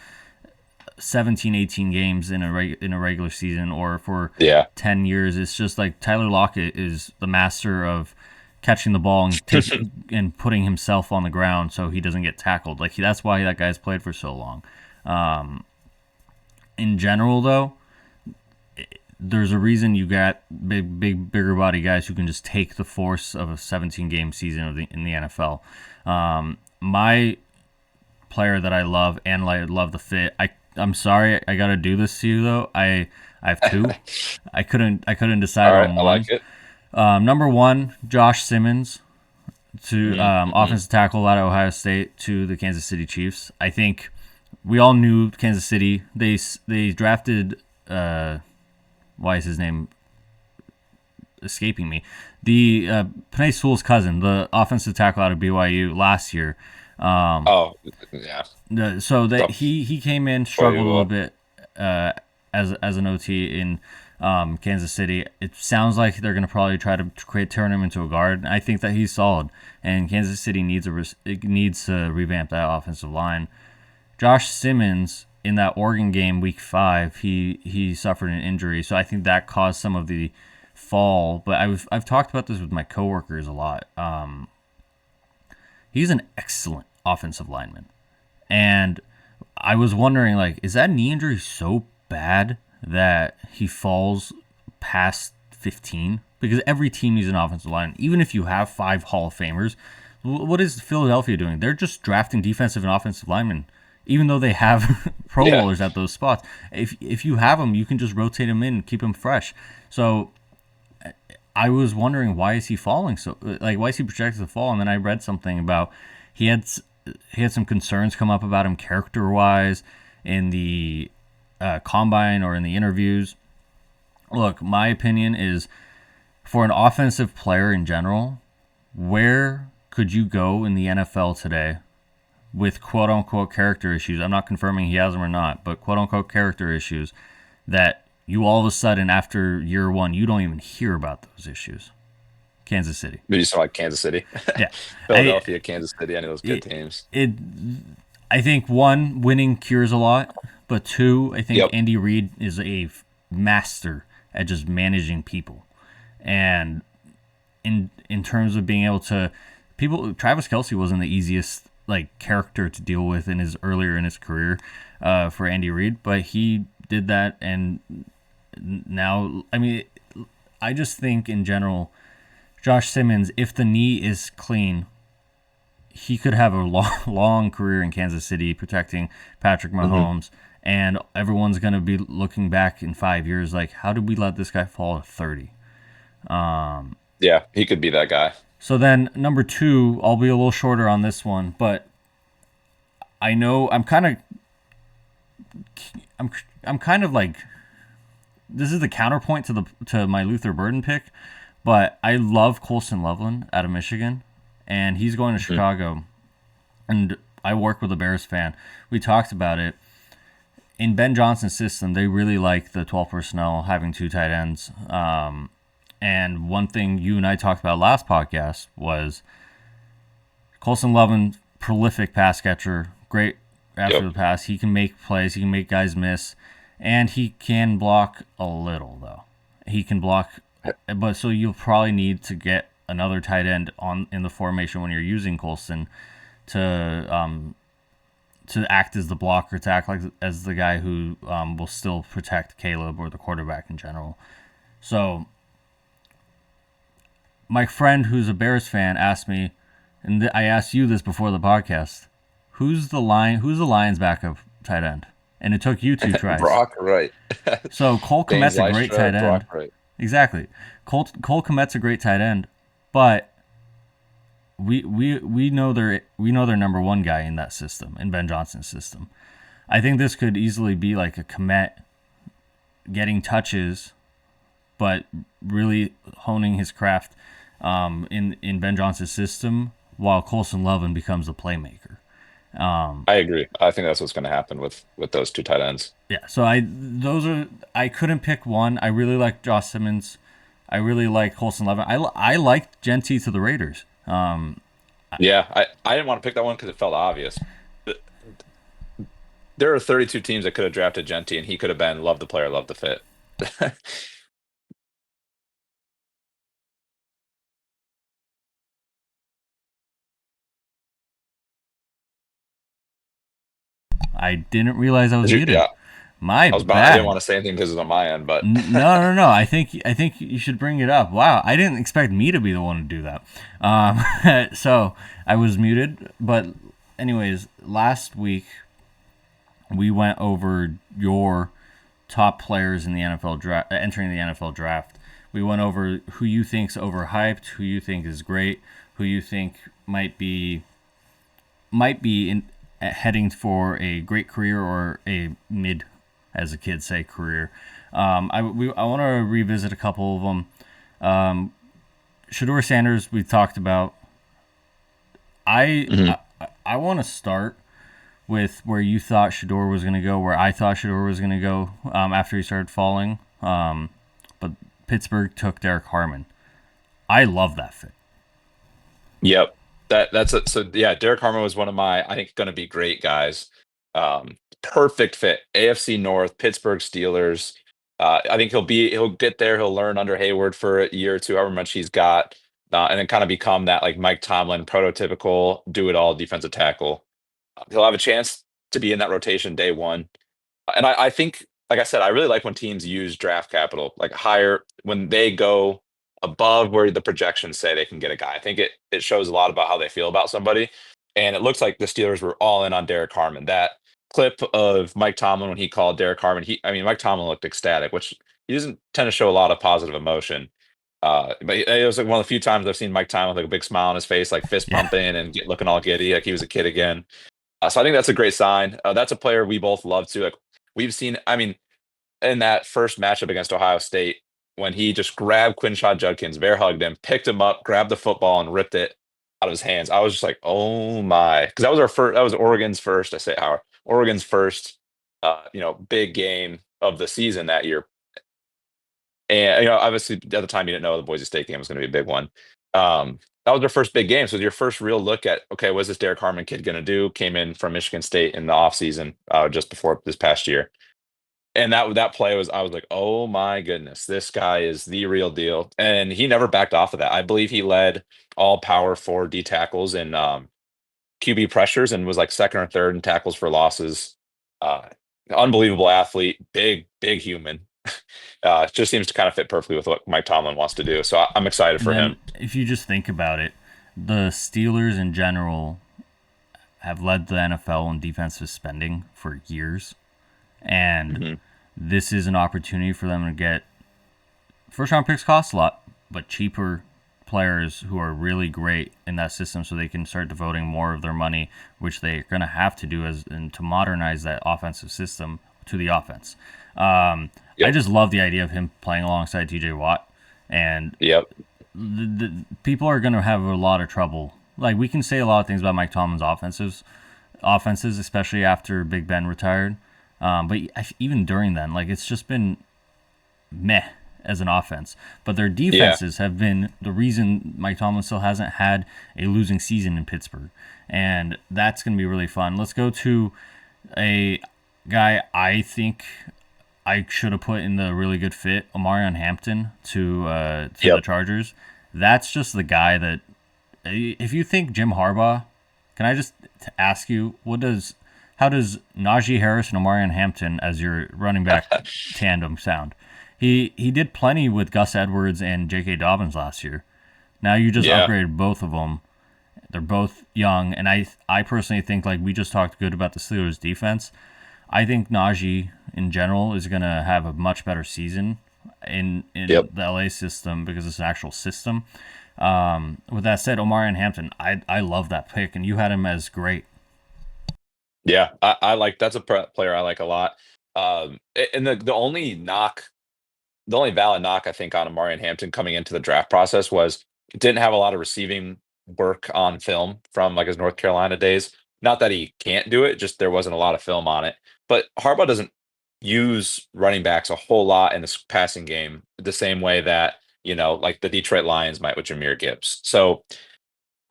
17, 18 games in a regular season or for 10 years. It's just like Tyler Lockett is the master of catching the ball and and putting himself on the ground so he doesn't get tackled. Like that's why that guy's played for so long. In general, though, there's a reason you got bigger body guys who can just take the force of a 17-game season in the NFL. My player that I love and I love the fit. I'm sorry, I got to do this to you though. I have two. I couldn't decide on one. I like it. Number one, Josh Simmons to offensive tackle out of Ohio State to the Kansas City Chiefs. I think we all knew Kansas City. They drafted. Why is his name escaping me? The Penei Sewell's cousin, the offensive tackle out of BYU last year. So he came in, struggled a little bit as an OT in Kansas City. It sounds like they're going to probably try to turn him into a guard. I think that he's solid, and Kansas City needs to revamp that offensive line. Josh Simmons in that Oregon game, week 5, he suffered an injury, so I think that caused some of the fall. But I've talked about this with my coworkers a lot. He's an excellent offensive lineman, and I was wondering, like, is that knee injury so bad that he falls past 15? Because every team needs an offensive line. Even if you have 5 Hall of Famers, what is Philadelphia doing? They're just drafting defensive and offensive linemen, even though they have Pro Bowlers at those spots. If you have them, you can just rotate them in, keep them fresh. So I was wondering, why is he falling so, like, why is he projected to fall? And then I read something about he had some concerns come up about him character wise in the combine or in the interviews. Look, my opinion is, for an offensive player in general, where could you go in the NFL today with quote unquote character issues? I'm not confirming he has them or not, but quote unquote character issues that you all of a sudden, after year 1, you don't even hear about those issues. Kansas City. Did you sound like Kansas City? Yeah. Philadelphia, Kansas City. I know those good teams. I think, 1, winning cures a lot, but 2, I think Andy Reid is a master at just managing people. And in terms of being able to, Travis Kelce wasn't the easiest like character to deal with earlier in his career for Andy Reid, but he did that, and now, I mean, I just think in general, Josh Simmons, if the knee is clean, he could have a long career in Kansas City protecting Patrick Mahomes, and everyone's going to be looking back in 5 years like, how did we let this guy fall to 30? Yeah, he could be that guy. So then, number 2, I'll be a little shorter on this one, but I know I'm kind of like, this is the counterpoint to my Luther Burden pick, but I love Colson Loveland out of Michigan, and he's going to Chicago, and I work with a Bears fan. We talked about it. In Ben Johnson's system, they really like the 12 personnel, having 2 tight ends. And one thing you and I talked about last podcast was Colson Loveland, prolific pass catcher, great after the pass. He can make plays. He can make guys miss. And he can block a little, though. He can block, but so you'll probably need to get another tight end in the formation when you're using Colson to act as the blocker, to act like as the guy who will still protect Caleb or the quarterback in general. So my friend who's a Bears fan asked me, and I asked you this before the podcast, who's the Lions' backup tight end? And it took you 2 tries. Brock Wright. So Cole Kmet's a great tight end. Brock Wright. Exactly. Cole Kmet's a great tight end, but we know their number 1 guy in that system, in Ben Johnson's system. I think this could easily be like a Kmet getting touches, but really honing his craft in Ben Johnson's system, while Colson Loveland becomes a playmaker. I agree. I think that's what's going to happen with those 2 tight ends. Yeah. So I couldn't pick one. I really like Josh Simmons. I really like Colson Loveland. I liked Genty to the Raiders. Yeah, I didn't want to pick that one because it felt obvious. There are 32 teams that could have drafted Genty, and he could have been love the player, love the fit. I didn't realize I was muted. Yeah. My bad. I didn't want to say anything because it's on my end, but no. I think you should bring it up. Wow, I didn't expect me to be the one to do that. So I was muted. But anyways, last week we went over your top players in the NFL draft, entering the NFL draft. We went over who you think's overhyped, who you think is great, who you think might be heading for a great career or a mid, as the kids say, career. I want to revisit a couple of them. Shedeur Sanders, we talked about. I want to start with where you thought Shedeur was going to go, where I thought Shedeur was going to go after he started falling. But Pittsburgh took Derek Harmon. I love that fit. Yep. So yeah, Derek Harmon was one of my, I think, going to be great guys. perfect fit. AFC North, Pittsburgh Steelers. I think he'll get there. He'll learn under Hayward for a year or two, however much he's got, and then kind of become that like Mike Tomlin prototypical do it all defensive tackle. He'll have a chance to be in that rotation day one. And I think, like I said, I really like when teams use draft capital, like higher when they go above where the projections say they can get a guy. I think it shows a lot about how they feel about somebody. And it looks like the Steelers were all in on Derek Harmon. That clip of Mike Tomlin when he called Derek Harmon, I mean, Mike Tomlin looked ecstatic, which he doesn't tend to show a lot of positive emotion. But it was like one of the few times I've seen Mike Tomlin with like a big smile on his face, like fist Yeah. pumping and looking all giddy, like he was a kid again. So I think that's a great sign. That's a player we both love too. Like we've seen, I mean, in that first matchup against Ohio State, when he just grabbed Quinshaw Judkins, bear hugged him, picked him up, grabbed the football, and ripped it out of his hands. I was just like, oh my, because that was our first, that was Oregon's first. I say our Oregon's first, big game of the season that year. And obviously at the time you didn't know the Boise State game was going to be a big one. That was their first big game. So your first real look at, okay, what's this Derek Harmon kid going to do? Came in from Michigan State in the offseason, just before this past year. And that play was, I was like, oh my goodness, this guy is the real deal. And he never backed off of that. I believe he led all power 4D tackles and QB pressures and was like second or third in tackles for losses. Uh, Unbelievable athlete, big human. Just seems to kind of fit perfectly with what Mike Tomlin wants to do. So I'm excited And for then him. if you just think about it, the Steelers in general have led the NFL in defensive spending for years. And Hmm. this is an opportunity for them to get first round picks cost a lot, but cheaper players who are really great in that system so they can start devoting more of their money, which they're going to have to do and to modernize that offensive system to the offense. I Yep. just love the idea of him playing alongside TJ Watt. And Yep. the people are going to have a lot of trouble. Like, we can say a lot of things about Mike Tomlin's offenses, especially after Big Ben retired. But even during then, like, it's just been meh as an offense. But their Yeah. defenses have been the reason Mike Tomlin still hasn't had a losing season in Pittsburgh. And that's going to be really fun. Let's go to a guy I think I should have put in the really good fit, Omarion Hampton to the Yep. Chargers. That's just the guy that if you think Jim Harbaugh, can I just ask you how does Najee Harris and Omarion Hampton as your running back tandem sound? He did plenty with Gus Edwards and J.K. Dobbins last year. Now you just Yeah. upgraded both of them. They're both young, and I personally think, like we just talked good about the Steelers defense. I think Najee in general is going to have a much better season in Yep. the LA system because it's an actual system. With that said, Omarion Hampton, I love that pick, and you had him as great. Yeah. I like that's a player I like a lot. And the only valid knock I think on Amari and Hampton coming into the draft process was didn't have a lot of receiving work on film from like his North Carolina days. Not that he can't do it, just there wasn't a lot of film on it. But Harbaugh doesn't use running backs a whole lot in this passing game the same way that, like the Detroit Lions might with Jameer Gibbs. So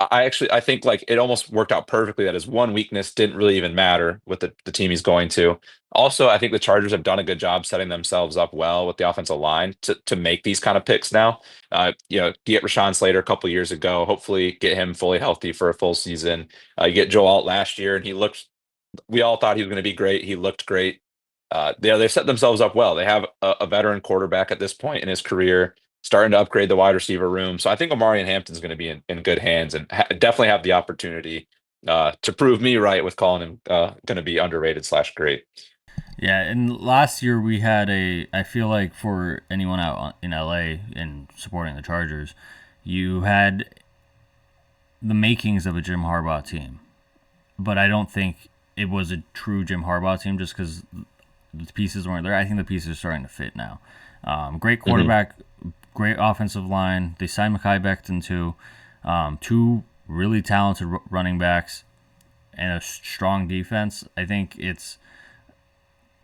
I think like it almost worked out perfectly that his one weakness didn't really even matter with the team he's going to. Also, I think the Chargers have done a good job setting themselves up well with the offensive line to make these kind of picks now. Get Rashawn Slater a couple years ago, hopefully get him fully healthy for a full season. You get Joe Alt last year, and we all thought he was going to be great. He looked great. They've set themselves up well. They have a veteran quarterback at this point in his career, starting to upgrade the wide receiver room. So I think Omari and Hampton's going to be in good hands and definitely have the opportunity to prove me right with calling him going to be underrated / great. Yeah, and last year we had I feel like for anyone out in LA and supporting the Chargers, you had the makings of a Jim Harbaugh team. But I don't think it was a true Jim Harbaugh team just because the pieces weren't there. I think the pieces are starting to fit now. Great Hmm. quarterback, great offensive line. They signed Mekhi Becton too. Two really talented running backs and a strong defense. I think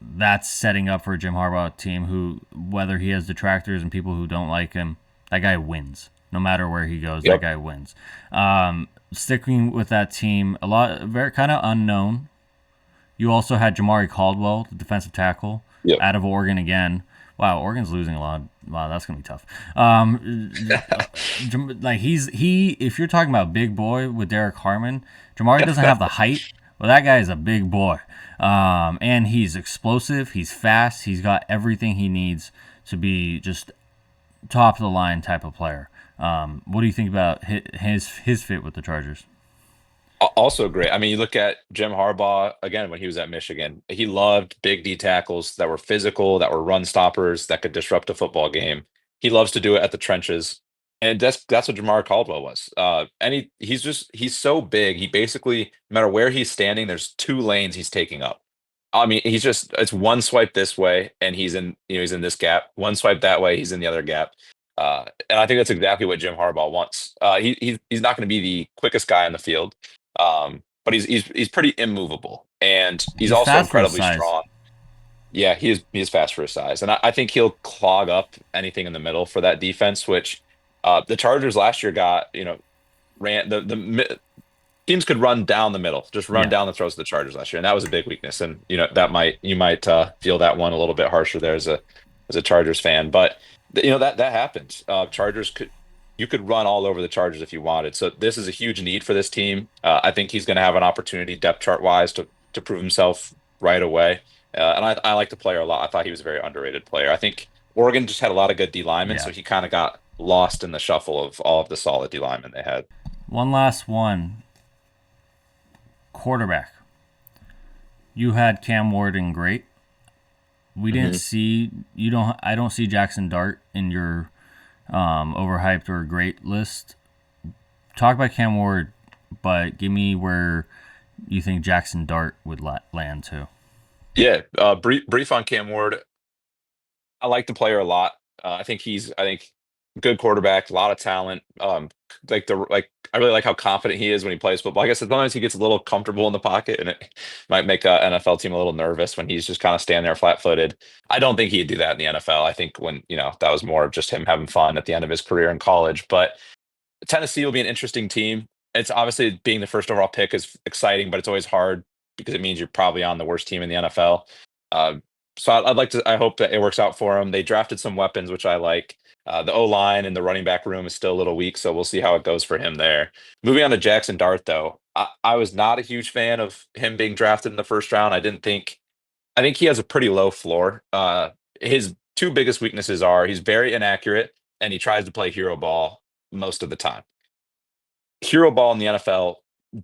that's setting up for a Jim Harbaugh team who, whether he has detractors and people who don't like him, that guy wins. No matter where he goes, that Yep. guy wins. Sticking with that team, a lot very kind of unknown You also had Jamari Caldwell, the defensive tackle, Yep. out of Oregon again. Wow, Oregon's losing a lot. Wow, that's gonna be tough. Like he. If you're talking about big boy with Derek Harmon, Jamari doesn't have the height, but that guy is a big boy. And he's explosive. He's fast. He's got everything he needs to be just top of the line type of player. What do you think about his fit with the Chargers? Also great. I mean, you look at Jim Harbaugh again when he was at Michigan. He loved big D tackles that were physical, that were run stoppers, that could disrupt a football game. He loves to do it at the trenches, and that's what Jamar Caldwell was. He's so big. He basically, no matter where he's standing, there's two lanes he's taking up. I mean, it's one swipe this way, and he's in this gap. One swipe that way, he's in the other gap. And I think that's exactly what Jim Harbaugh wants. He's not going to be the quickest guy on the field, but he's pretty immovable, and he's He's also fast for his incredibly size. strong. Yeah, he is fast for his size, and I think he'll clog up anything in the middle for that defense. Which the Chargers last year got, ran teams could run down the middle, just run Yeah. down the throats of the Chargers last year, and that was a big weakness. And you might feel that one a little bit harsher there as a Chargers fan, but that happens. Chargers could You could run all over the Chargers if you wanted. So this is a huge need for this team. I think he's going to have an opportunity depth chart wise to prove himself right away. And I like the player a lot. I thought he was a very underrated player. I think Oregon just had a lot of good D linemen, Yeah. so he kind of got lost in the shuffle of all of the solid D linemen they had. One last one. Quarterback. You had Cam Ward and great. We didn't Mhm. see you don't. I don't see Jackson Dart in your overhyped or great list. Talk about Cam Ward, but give me where you think Jackson Dart would land to. Yeah, brief on Cam Ward. I like the player a lot. I think good quarterback, a lot of talent. I really like how confident he is when he plays football. I guess sometimes he gets a little comfortable in the pocket, and it might make an NFL team a little nervous when he's just kind of standing there flat-footed. I don't think he'd do that in the NFL. I think when that was more of just him having fun at the end of his career in college. But Tennessee will be an interesting team. It's obviously being the first overall pick is exciting, but it's always hard because it means you're probably on the worst team in the NFL. Uh, so I'd like to. I hope that it works out for them. They drafted some weapons, which I like. The O line and the running back room is still a little weak, so we'll see how it goes for him there. Moving on to Jackson Dart, though, I was not a huge fan of him being drafted in the first round. I didn't think. I think he has a pretty low floor. His two biggest weaknesses are he's very inaccurate and he tries to play hero ball most of the time. Hero ball in the NFL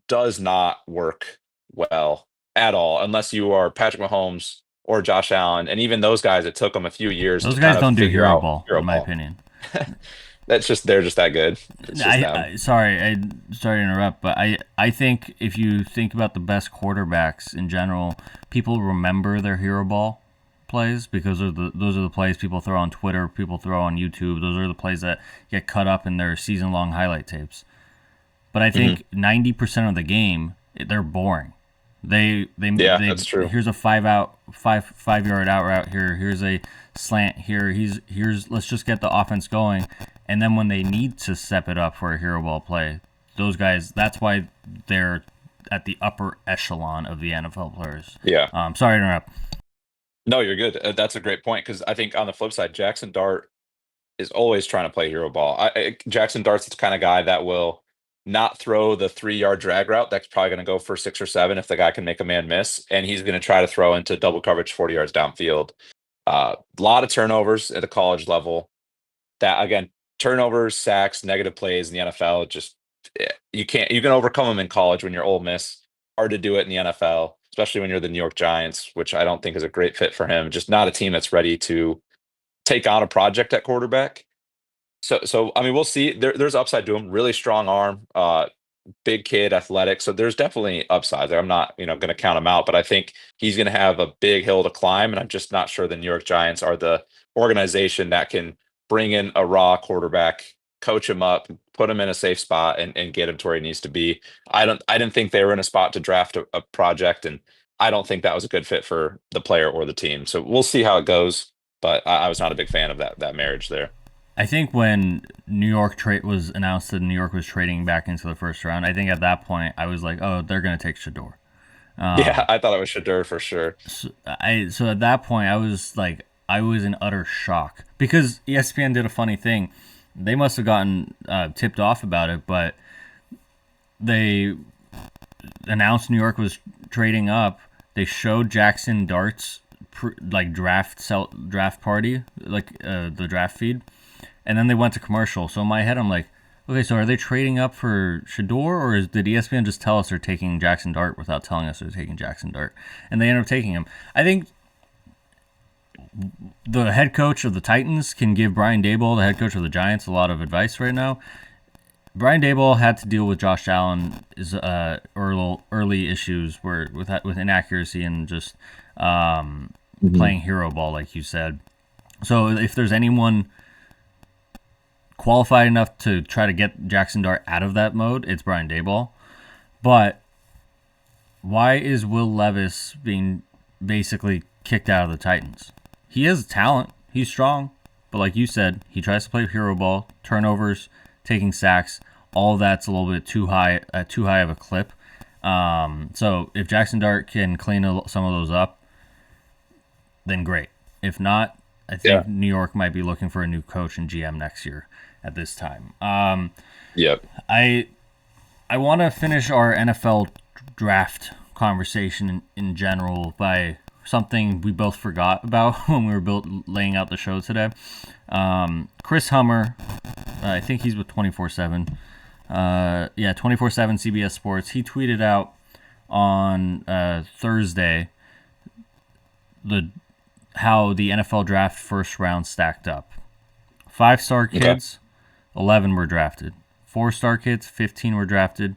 does not work well at all unless you are Patrick Mahomes or Josh Allen, and even those guys, it took them a few years Those to guys kind of don't do figure hero out ball, hero in my ball. opinion. They're just that good. It's just them. Sorry to interrupt, but I think if you think about the best quarterbacks in general, people remember their hero ball plays because those are the plays people throw on Twitter, people throw on YouTube. Those are the plays that get cut up in their season long highlight tapes. But I Mhm. think 90% of the game they're boring. Yeah, They that's true. here's a 5 yard out route here. Here's a slant here. Here's let's just get the offense going, and then when they need to step it up for a hero ball play, those guys. That's why they're at the upper echelon of the NFL players. Yeah. Sorry to interrupt. No, you're good. That's a great point because I think on the flip side, Jackson Dart is always trying to play hero ball. Jackson Dart's the kind of guy that will not throw the 3 yard drag route. That's probably going to go for 6 or 7 if the guy can make a man miss, and he's going to try to throw into double coverage 40 yards downfield. A lot of turnovers at the college level. That again, turnovers, sacks, negative plays in the NFL. Just you can overcome them in college when you're Ole Miss. Hard to do it in the NFL, especially when you're the New York Giants, which I don't think is a great fit for him. Just not a team that's ready to take on a project at quarterback. So I mean, we'll see. There's upside to him. Really strong arm, big kid, athletic. So there's definitely upside there. I'm not, going to count him out, but I think he's going to have a big hill to climb, and I'm just not sure the New York Giants are the organization that can bring in a raw quarterback, coach him up, put him in a safe spot, and get him to where he needs to be. I didn't think they were in a spot to draft a project, and I don't think that was a good fit for the player or the team. So we'll see how it goes. But I was not a big fan of that marriage there. I think when New York trade was announced that New York was trading back into the first round, I think at that point I was like, oh, they're going to take Shedeur. Yeah, I thought it was Shedeur for sure. So at that point, I was in utter shock because ESPN did a funny thing. They must have gotten tipped off about it, but they announced New York was trading up. They showed Jackson Dart's draft party, the draft feed, and then they went to commercial. So in my head, I'm like, okay, so are they trading up for Shedeur, or did ESPN just tell us they're taking Jackson Dart without telling us they're taking Jackson Dart? And they ended up taking him. I think the head coach of the Titans can give Brian Daboll, the head coach of the Giants, a lot of advice right now. Brian Daboll had to deal with Josh Allen's early issues with inaccuracy and just playing hero ball, like you said. So if there's anyone qualified enough to try to get Jackson Dart out of that mode, it's Brian Daboll. But why is Will Levis being basically kicked out of the Titans? He has talent. He's strong. But like you said, he tries to play hero ball, turnovers, taking sacks. All of that's a little bit too high of a clip. So if Jackson Dart can clean some of those up, then great. If not, I think New York might be looking for a new coach and GM next year at this time. Yep. I want to finish our NFL draft conversation in general by something we both forgot about when we were laying out the show today. Chris Hummer, I think he's with 24/7. 24/7 CBS Sports. He tweeted out on Thursday how the NFL draft first round stacked up. 5-star kids, 11 were drafted. 4-star kids, 15 were drafted.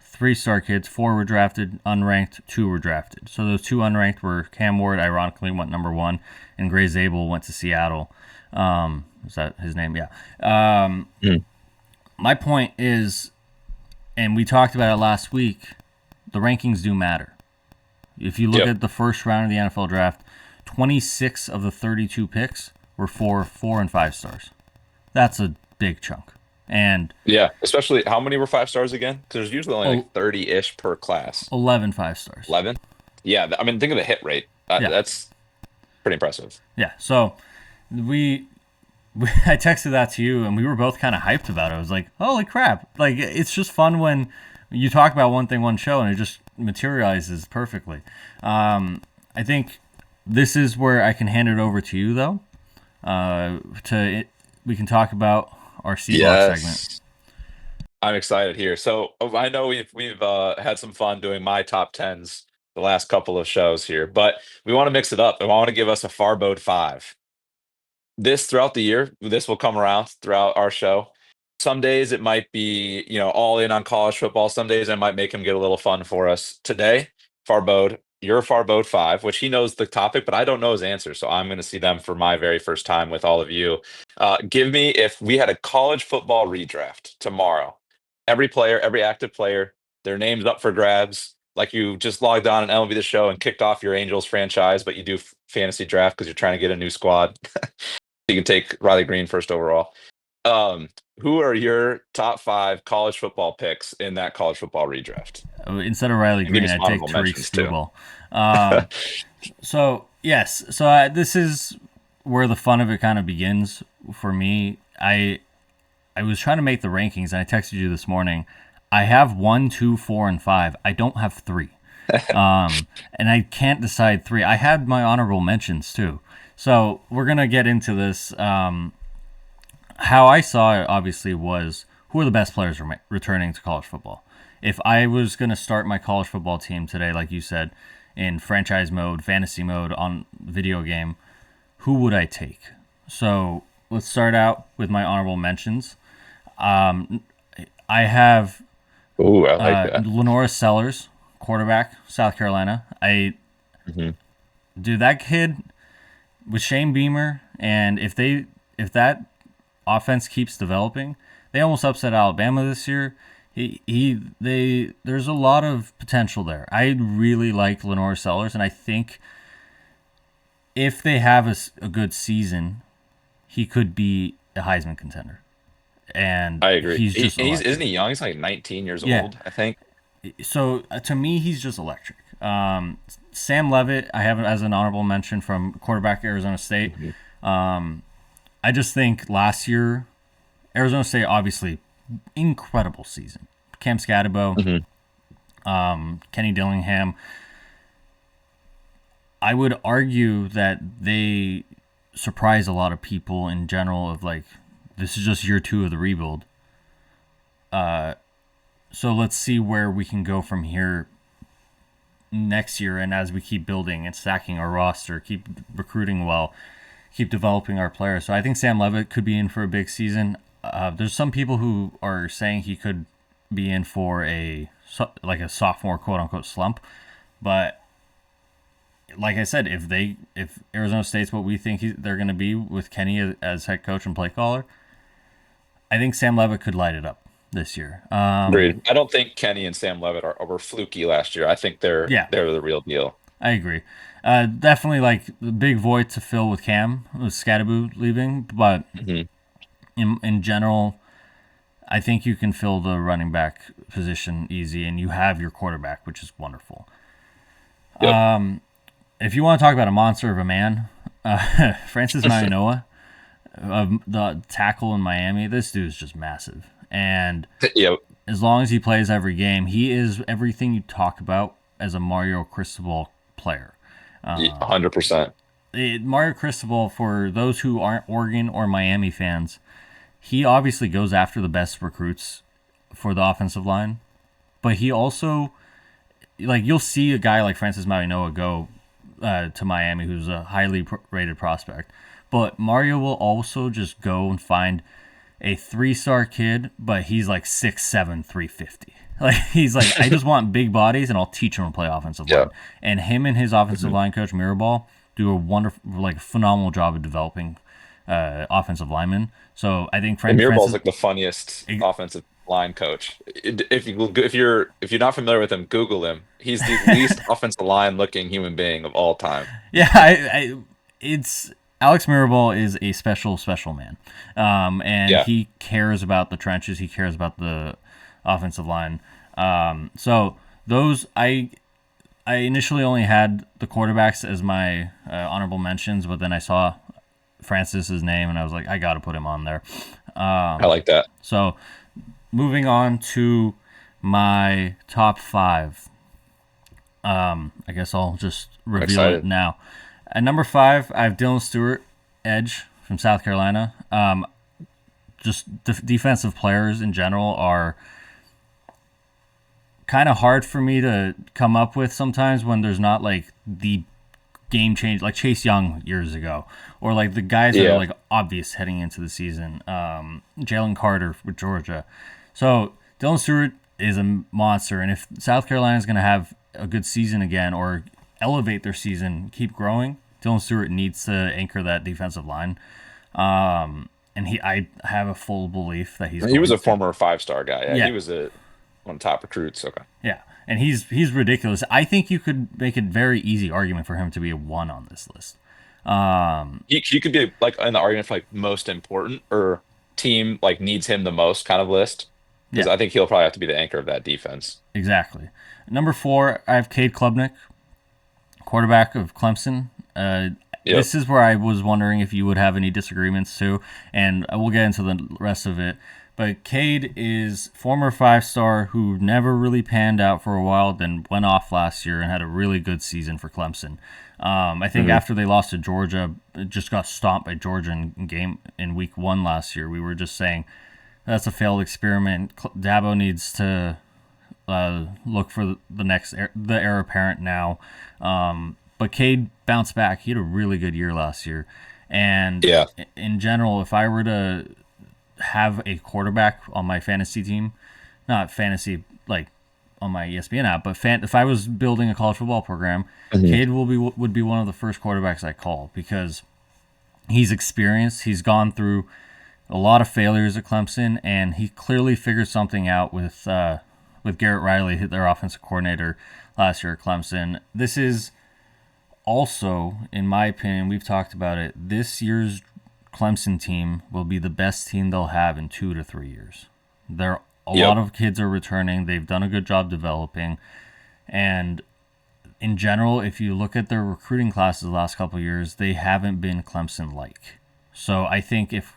3-star kids, 4 were drafted. Unranked, 2 were drafted. So those 2 unranked were Cam Ward, ironically, went number 1, and Gray Zabel went to Seattle. Is that his name? Yeah. My point is, and we talked about it last week, the rankings do matter. If you look at the first round of the NFL draft, 26 of the 32 picks were 4 and 5 stars. That's a big chunk. And yeah, especially how many were 5 stars again? Because there's usually only like 30-ish per class. 11 5-stars. 11? Yeah, I mean, think of the hit rate. That's pretty impressive. Yeah, so I texted that to you, and we were both kind of hyped about it. I was like, holy crap. Like, it's just fun when you talk about one thing, one show, and it just materializes perfectly. I think this is where I can hand it over to you, though. We can talk about our Seahawks segment. I'm excited here. So I know we've had some fun doing my top 10s the last couple of shows here, but we want to mix it up. I want to give us a Farbod 5. Throughout the year, this will come around throughout our show. Some days it might be, all in on college football. Some days I might make him get a little fun for us. Today, Farbod, you're Farbod 5, which he knows the topic, but I don't know his answer. So I'm going to see them for my very first time with all of you. Give me, if we had a college football redraft tomorrow, every player, every active player, their name's up for grabs. Like you just logged on and MLB The Show and kicked off your Angels franchise, but you do fantasy draft because you're trying to get a new squad. You can take Riley Green first overall. Who are your top 5 college football picks in that college football redraft? Instead of Riley Green, I'd take Tariq Skubal. So, yes. So this is where the fun of it kind of begins for me. I was trying to make the rankings, and I texted you this morning. I have 1, 2, 4, and 5. I don't have 3. And I can't decide 3. I had my honorable mentions, too. So we're going to get into this. How I saw it, obviously, was who are the best players returning to college football. If I was going to start my college football team today, like you said, in franchise mode, fantasy mode, on video game, who would I take? So let's start out with my honorable mentions. I have I like that. Lenora Sellers, quarterback, South Carolina. Dude, that kid with Shane Beamer, and if that offense keeps developing, they almost upset Alabama this year. There's a lot of potential there. I really like Lenore Sellers, and I think if they have a good season, he could be a Heisman contender. And I agree. Isn't he young? He's like 19 years old, I think. So to me, he's just electric. Sam Levitt, I have as an honorable mention from quarterback Arizona State. Mhm. I just think last year, Arizona State obviously incredible season. Cam Scatterbo, Mhm. Kenny Dillingham. I would argue that they surprise a lot of people in general. Of like, this is just year 2 of the rebuild. So let's see where we can go from here next year, and as we keep building and stacking our roster, keep recruiting well, keep developing our players. So I think Sam Levitt could be in for a big season. There's some people who are saying he could be in for a sophomore quote unquote slump, but like I said, if Arizona State's what we think they're going to be with Kenny as head coach and play caller, I think Sam Levitt could light it up this year. Agreed. I don't think Kenny and Sam Levitt were fluky last year. I think they're Yeah, they're the real deal. I agree. Definitely like the big void to fill with Cam, with Scatterbo leaving, but Mhm. in general, I think you can fill the running back position easy, and you have your quarterback, which is wonderful. Yep. If you want to talk about a monster of a man, Francis Mauigoa, the tackle in Miami, this dude's just massive. And Yep. as long as he plays every game, he is everything you talk about as a Mario Cristobal player. 100%. Mario Cristobal, for those who aren't Oregon or Miami fans, he obviously goes after the best recruits for the offensive line, but he also, like, you'll see a guy like Francis Mauigoa go to Miami, who's a highly rated prospect, but Mario will also just go and find a 3-star kid, but he's like 6'7", 350. Like, he's like, I just want big bodies, and I'll teach him to play offensive Yeah. line. And him and his offensive Mhm. line coach Mirabal do a wonderful, like, phenomenal job of developing offensive linemen. So I think And Miraball's Francis, like the funniest offensive line coach. If you're not familiar with him, Google him. He's the least offensive line looking human being of all time. yeah, it's Alex Mirabal is a special man, and Yeah. he cares about the trenches. He cares about the offensive line. So those I initially only had the quarterbacks as my honorable mentions, but then I saw Francis's name and I was like, I got to put him on there. I like that. So moving on to my top 5. I guess I'll just reveal it Excited. now. At number 5, I have Dylan Stewart, edge from South Carolina. Just defensive players in general are kind of hard for me to come up with sometimes when there's not like the game change, like Chase Young years ago, or like the guys that are Yeah. like obvious heading into the season. Jalen Carter with Georgia. So Dylan Stewart is a monster, and if South Carolina is going to have a good season again or elevate their season, keep growing, Dylan Stewart needs to anchor that defensive line. I have a full belief that he's He was going a to. former 5-star guy. Yeah, Yeah, he was one of the top recruits. Okay. yeah, and he's ridiculous. I think you could make a very easy argument for him to be a 1 on this list. He could be like in the argument for like most important or team like needs him the most kind of list because Yeah, I think he'll probably have to be the anchor of that defense. exactly. Number 4, I have Cade Klubnik, quarterback of Clemson. Yep. This is where I was wondering if you would have any disagreements too, and we'll get into the rest of it. But Cade is former 5-star who never really panned out for a while, then went off last year and had a really good season for Clemson. I think Mhm. after they lost to Georgia, just got stomped by Georgia in week 1 last year. We were just saying that's a failed experiment. Dabo needs to look for the heir apparent now. But Cade bounced back. He had a really good year last year. And Yeah. in general, if I were to have a quarterback on my fantasy team, not fantasy like on my ESPN app, but if I was building a college football program, Mhm. Cade would be one of the first quarterbacks I call because he's experienced. He's gone through a lot of failures at Clemson, and he clearly figured something out with Garrett Riley, their offensive coordinator last year at Clemson. This is also, in my opinion, we've talked about it. This year's Clemson team will be the best team they'll have in 2 to 3 years. A lot Yep. of kids are returning. They've done a good job developing, and in general, if you look at their recruiting classes the last couple of years, they haven't been Clemson-like. So I think if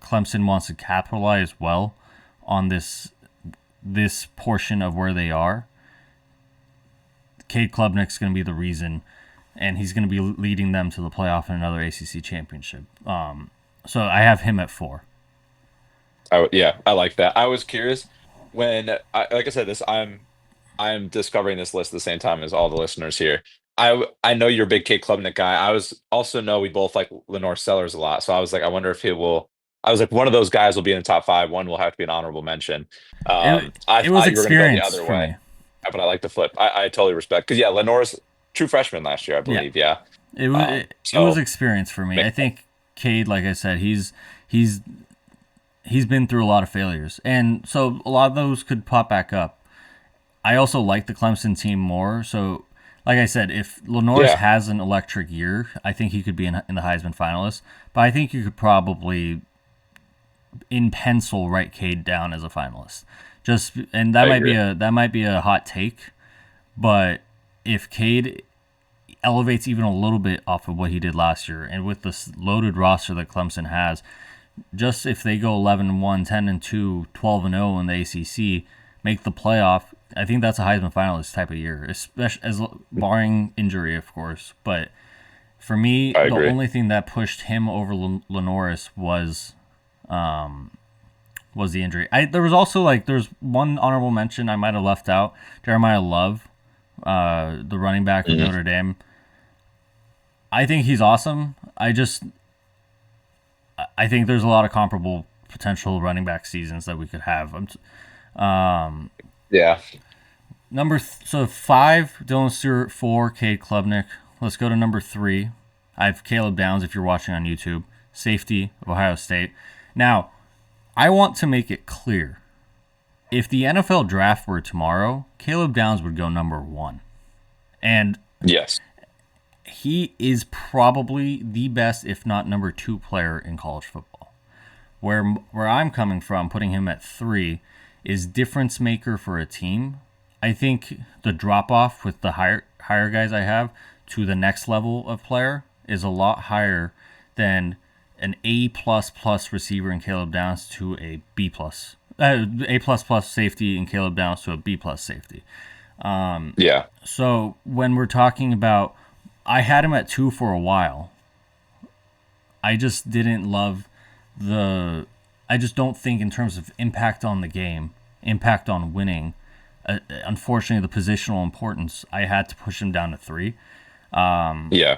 Clemson wants to capitalize well on this portion of where they are, Cade Klubnik's going to be the reason, and he's going to be leading them to the playoff and another ACC championship. So I have him at 4. Yeah, I like that. I was curious when like I said, I'm discovering this list at the same time as all the listeners here. I know you're a big Kate Klubnik guy. I was also know we both like Lenore Sellers a lot. So I was like, I wonder if he will. I was like, one of those guys will be in the top 5. One will have to be an honorable mention. I It was thought you were going to go the experience other for way, me. but I like the flip. I totally respect because yeah, Lenore's true freshman last year, I Yeah, believe. Yeah. it was So experience for me. I make, think Cade, like I said, he's he's been through a lot of failures, and so a lot of those could pop back up. I also like the Clemson team more. So, like I said, if Lenore's yeah, has an electric year, I think he could be in the Heisman finalists. But I think you could probably, in pencil, write Cade down as a finalist. Just and I agree. that might be a hot take, but if Cade elevates even a little bit off of what he did last year, and with this loaded roster that Clemson has, just if they go 11-1, 10-2, 12-0 in the ACC, make the playoff, I think that's a Heisman finalist type of year, especially as barring injury, of course. But for me, I the agree. only thing that pushed him over Lenoris was the injury. There was also there's one honorable mention I might have left out. Jeremiah Love, the running back of Mhm. Notre Dame. I think he's awesome. I think there's a lot of comparable potential running back seasons that we could have. Yeah. So 5, Dylan Stewart. 4, Cade Klubnik. Let's go to number 3. I have Caleb Downs. If you're watching on YouTube, safety of Ohio State. Now, I want to make it clear: if the NFL draft were tomorrow, Caleb Downs would go number 1, and Yes. he is probably the best, if not number 2, player in college football. Where I'm coming from, putting him at 3, is difference maker for a team. I think the drop off with the higher guys I have to the next level of player is a lot higher than an A plus plus receiver in Caleb Downs to a B plus, A plus plus safety in Caleb Downs to a B plus safety. Yeah. So when we're talking about, I had him at 2 for a while. I just didn't love the. I just don't think in terms of impact on the game, impact on winning. Unfortunately, the positional importance, I had to push him down to 3. Yeah.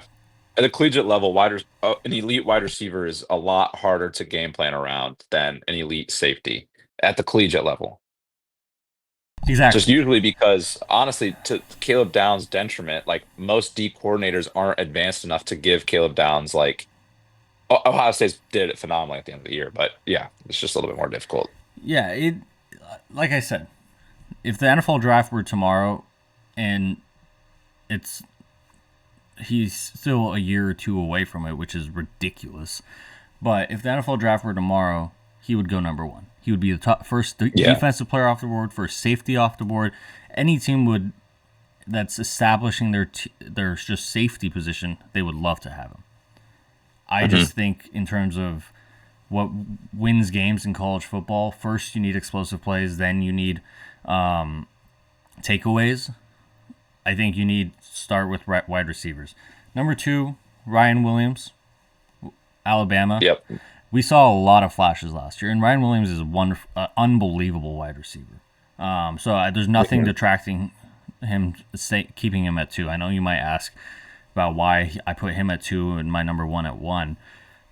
At the collegiate level, an elite wide receiver is a lot harder to game plan around than an elite safety at the collegiate level. Just Exactly. usually because honestly, to Caleb Downs' detriment, like most D coordinators aren't advanced enough to give Caleb Downs like Ohio State did it phenomenally at the end of the year, but yeah, it's just a little bit more difficult. Yeah, it. Like I said, if the NFL draft were tomorrow, and it's he's still a year or 2 away from it, which is ridiculous. But if the NFL draft were tomorrow, he would go number 1. He would be the first Yeah. defensive player off the board, first safety off the board. Any team that's establishing their just safety position, they would love to have him. I Hmm. just think in terms of what wins games in college football, first you need explosive plays, then you need takeaways. I think you need to start with wide receivers. Number 2, Ryan Williams, Alabama. Yep. We saw a lot of flashes last year, and Ryan Williams is a wonderful, unbelievable wide receiver. There's nothing Hmm. detracting him, keeping him at 2. I know you might ask about why I put him at 2 and my number 1 at 1,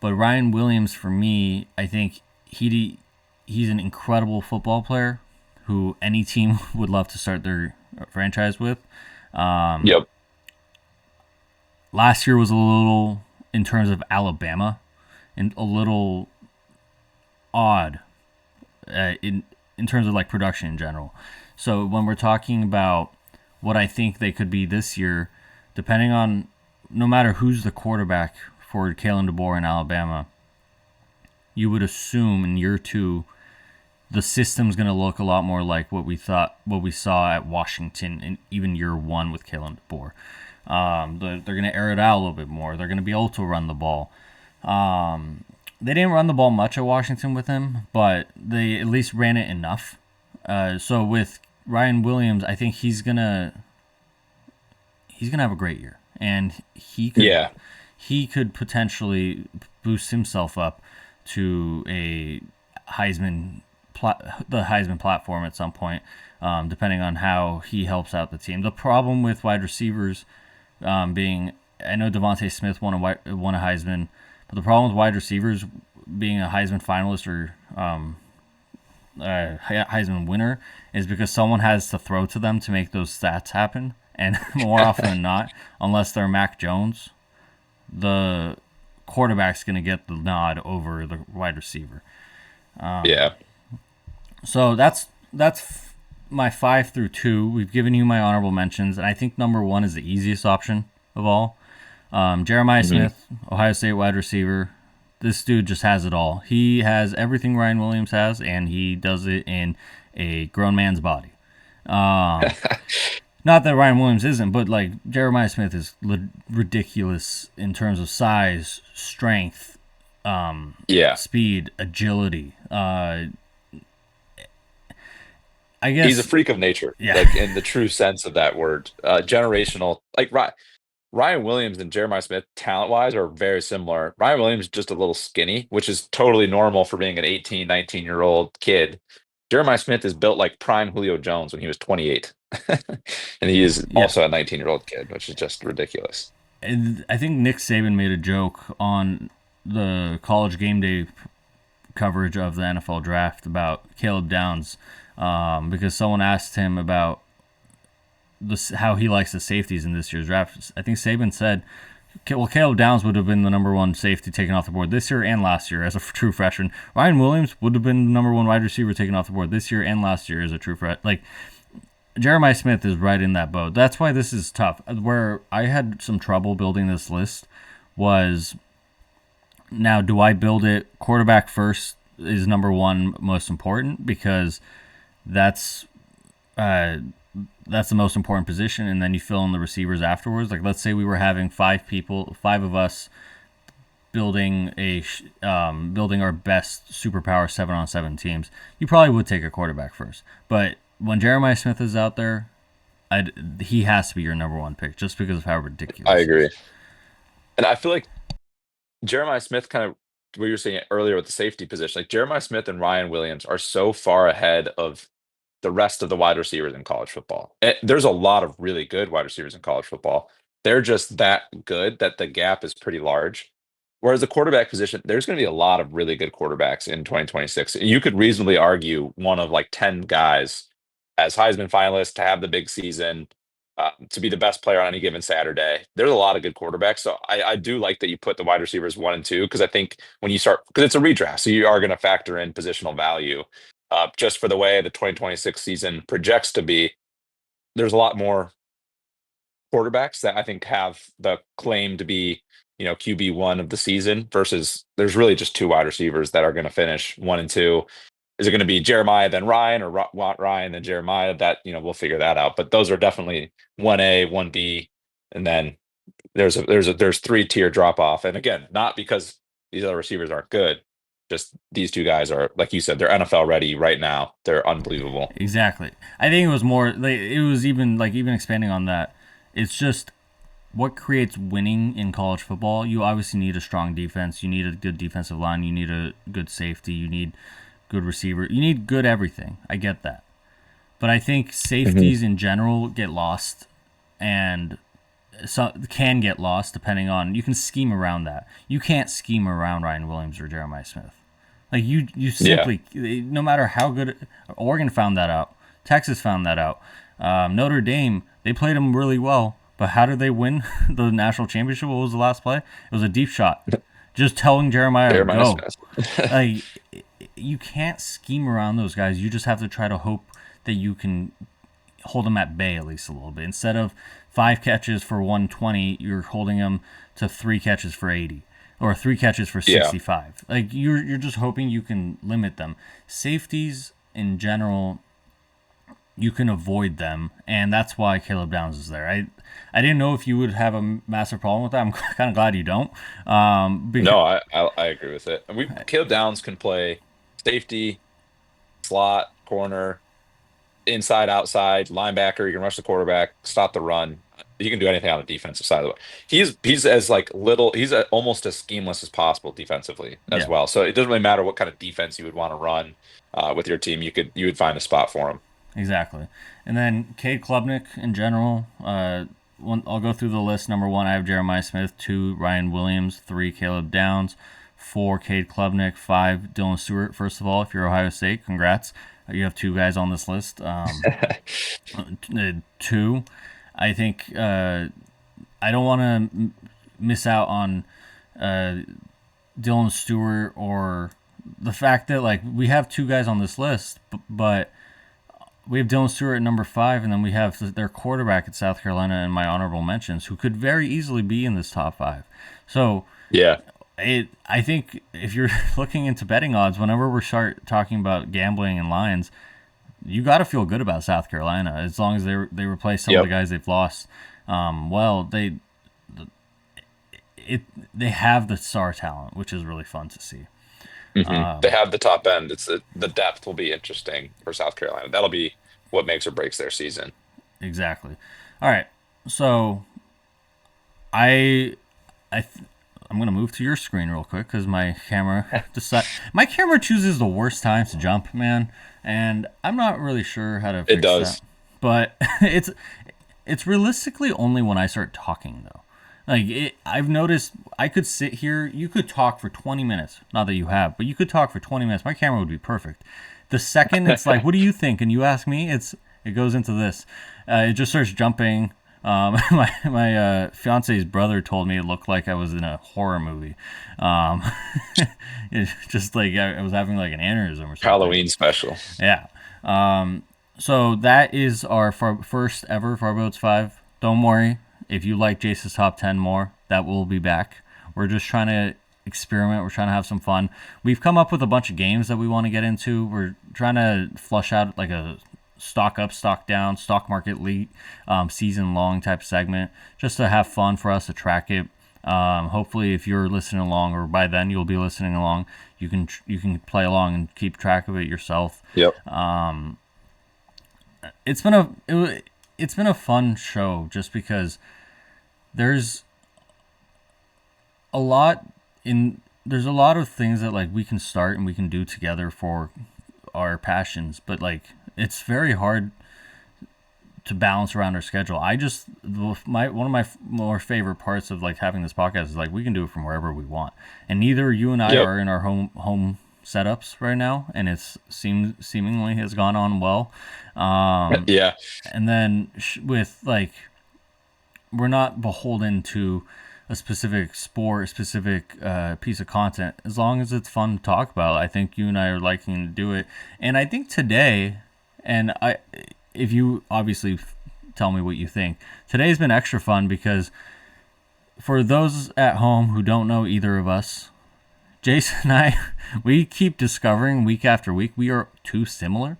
but Ryan Williams for me, I think he's an incredible football player who any team would love to start their franchise with. Yep. Last year was a little, in terms of Alabama, and a little odd in terms of production in general. So when we're talking about what I think they could be this year, depending on no matter who's the quarterback for Kalen DeBoer in Alabama, you would assume in year 2 the system's going to look a lot more like what we saw at Washington in even year one with Kalen DeBoer. They're going to air it out a little bit more. They're going to be able to run the ball. They didn't run the ball much at Washington with him, but they at least ran it enough. So with Ryan Williams, I think he's gonna have a great year, and he could potentially boost himself up to a the Heisman platform at some point, depending on how he helps out the team. The problem with wide receivers being, I know Devontae Smith won a Heisman, but the problem with wide receivers being a Heisman finalist or Heisman winner is because someone has to throw to them to make those stats happen. And more often than not, unless they're Mac Jones, the quarterback's going to get the nod over the wide receiver. So that's my 5 through 2. We've given you my honorable mentions, and I think number 1 is the easiest option of all. Jeremiah Smith, Ohio State wide receiver. This dude just has it all. He has everything Ryan Williams has, and he does it in a grown man's body. Not that Ryan Williams isn't, but like Jeremiah Smith is ridiculous in terms of size, strength, speed, agility. I guess he's a freak of nature, like in the true sense of that word. Generational, like Ryan Williams and Jeremiah Smith, talent-wise, are very similar. Ryan Williams is just a little skinny, which is totally normal for being an 18, 19-year-old kid. Jeremiah Smith is built like prime Julio Jones when he was 28. And he is also a 19-year-old kid, which is just ridiculous. And I think Nick Saban made a joke on the College Game Day coverage of the NFL draft about Caleb Downs because someone asked him about how he likes the safeties in this year's draft. I think Saban said, well, Caleb Downs would have been the number 1 safety taken off the board this year and last year as a true freshman. Ryan Williams would have been the number 1 wide receiver taken off the board this year and last year as a true freshman. Like, Jeremiah Smith is right in that boat. That's why this is tough. Where I had some trouble building this list was, now do I build it quarterback first is number 1 most important because that's the most important position, and then you fill in the receivers afterwards. Like, let's say we were having 5 of us building our best superpower 7-on-7 teams. You probably would take a quarterback first, but when Jeremiah Smith is out there, he has to be your number 1 pick just because of how ridiculous. I agree, and I feel like Jeremiah Smith, kind of what you were saying earlier with the safety position, like Jeremiah Smith and Ryan Williams are so far ahead of the rest of the wide receivers in college football. There's a lot of really good wide receivers in college football. They're just that good that the gap is pretty large. Whereas the quarterback position, there's going to be a lot of really good quarterbacks in 2026. You could reasonably argue one of like 10 guys as Heisman finalists to have the big season, to be the best player on any given Saturday. There's a lot of good quarterbacks. So I do like that you put the wide receivers 1 and 2, because I think when you start, because it's a redraft, so you are going to factor in positional value. Just for the way the 2026 season projects to be, there's a lot more quarterbacks that I think have the claim to be, QB1 of the season, versus there's really just 2 wide receivers that are going to finish 1 and 2. Is it going to be Jeremiah then Ryan, or Ryan then Jeremiah? That, we'll figure that out. But those are definitely 1A, 1B, and then there's 3-tier drop off. And again, not because these other receivers aren't good. Just these 2 guys are, like you said, they're NFL ready right now. They're unbelievable. Exactly. I think it was more, it was even expanding on that. It's just what creates winning in college football. You obviously need a strong defense. You need a good defensive line. You need a good safety. You need good receiver. You need good everything. I get that. But I think safeties in general get lost, and can get lost depending on, you can scheme around that. You can't scheme around Ryan Williams or Jeremiah Smith. Like, you simply, no matter how good, Oregon found that out. Texas found that out. Notre Dame, they played them really well. But how did they win the national championship? What was the last play? It was a deep shot. Just telling Jeremiah to go. Like, you can't scheme around those guys. You just have to try to hope that you can hold them at bay at least a little bit. Instead of 5 catches for 120, you're holding them to 3 catches for 80. Or 3 catches for 65. Like, you're just hoping you can limit them. Safeties in general, you can avoid them, and that's why Caleb Downs is there. I didn't know if you would have a massive problem with that. I'm kind of glad you don't. Because No, I agree with it. And Caleb Downs can play safety, slot, corner, inside, outside, linebacker. You can rush the quarterback, stop the run. He can do anything on the defensive side of the way. He's as like little. He's almost as schemeless as possible defensively as yeah, well. So it doesn't really matter what kind of defense you would want to run with your team. You would find a spot for him. exactly. And then Cade Klubnik in general. I'll go through the list. Number one, I have Jeremiah Smith. Two, Ryan Williams. Three, Caleb Downs. Four, Cade Klubnik. Five, Dylan Stewart. First of all, if you're Ohio State, congrats. You have two guys on this list. Two, I think I don't want to miss out on Dylan Stewart or the fact that like we have two guys on this list, but we have Dylan Stewart at number 5, and then we have their quarterback at South Carolina in my honorable mentions, who could very easily be in this top 5. So Yeah. I think if you're looking into betting odds, whenever we start talking about gambling and lines, you got to feel good about South Carolina as long as they replace some of the guys they've lost. They have the star talent, which is really fun to see. They have the top end. It's the depth will be interesting for South Carolina. That'll be what makes or breaks their season. Exactly. All right. So I I I'm gonna move to your screen real quick because my camera chooses the worst times to jump, man, and I'm not really sure how to It fix that. does. But it's realistically only when I start talking though. I've noticed I could sit here. You could talk for 20 minutes. Not that you have, but you could talk for 20 minutes. My camera would be perfect. The second it's like, "What do you think?" and you ask me, it goes into this. It just starts jumping. My fiance's brother told me it looked like I was in a horror movie. Um, it's just like I was having like an aneurysm or something. Halloween special. Yeah. So that is our first ever Farbods 5. Don't worry. If you like Jace's top 10 more, that will be back. We're just trying to experiment. We're trying to have some fun. We've come up with a bunch of games that we want to get into. We're trying to flush out like a stock up, stock down, stock market lead, season long type segment, just to have fun for us to track it. Hopefully, if you're listening along, or by then you'll be listening along, you can play along and keep track of it yourself. Yep. It's been a fun show just because there's a lot there's a lot of things that like we can start and we can do together for our passions, but like it's very hard to balance around our schedule. One of my more favorite parts of like having this podcast is like we can do it from wherever we want, and neither you and I are in our home setups right now, and seemingly has gone on well. Yeah. And then with like we're not beholden to a specific sport, a specific piece of content. As long as it's fun to talk about, I think you and I are liking to do it. And I think today, if you obviously tell me what you think, today's been extra fun because for those at home who don't know either of us, Jason and I, we keep discovering week after week we are too similar.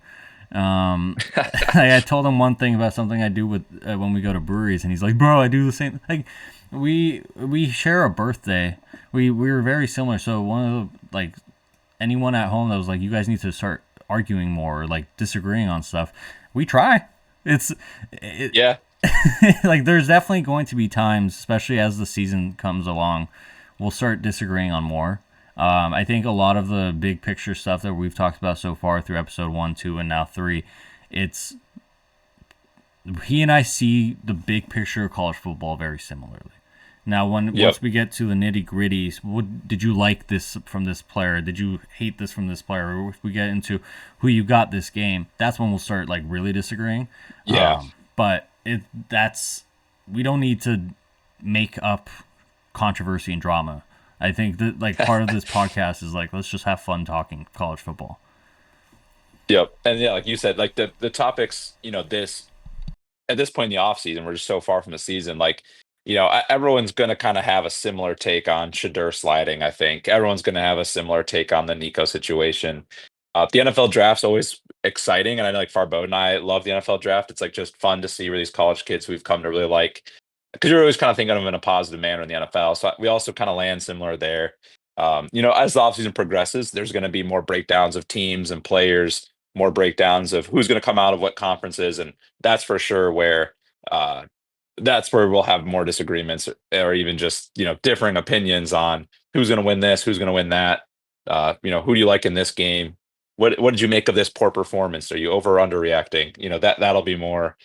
I told him one thing about something I do with when we go to breweries, and he's like, "Bro, I do the same." Like, we share a birthday. We were very similar. So one of the like anyone at home that was like, "You guys need to start arguing more," or like disagreeing on stuff. We try. Yeah. Like there's definitely going to be times, especially as the season comes along, we'll start disagreeing on more. I think a lot of the big picture stuff that we've talked about so far through episode 1, 2, and now 3, he and I see the big picture of college football very similarly. Now, once we get to the nitty gritty, what did you like this from this player? Did you hate this from this player? Or if we get into who you got this game, that's when we'll start like really disagreeing. Yeah. But we don't need to make up controversy and drama. I think that like part of this podcast is like let's just have fun talking college football. Yep. And yeah, like you said, like the topics, this at this point in the off season, we're just so far from the season. Like, everyone's going to kind of have a similar take on Shedeur sliding. I think everyone's going to have a similar take on the Nico situation. The NFL draft's always exciting. And I know like Farbod and I love the NFL draft. It's like just fun to see where these college kids we've come to really like, because you're always kind of thinking of them in a positive manner in the NFL. So we also kind of land similar there. As the offseason progresses, there's going to be more breakdowns of teams and players, more breakdowns of who's going to come out of what conferences. And that's for sure uh, that's where we'll have more disagreements or even just, differing opinions on who's going to win this, who's going to win that. Who do you like in this game? What did you make of this poor performance? Are you over or underreacting? That'll be more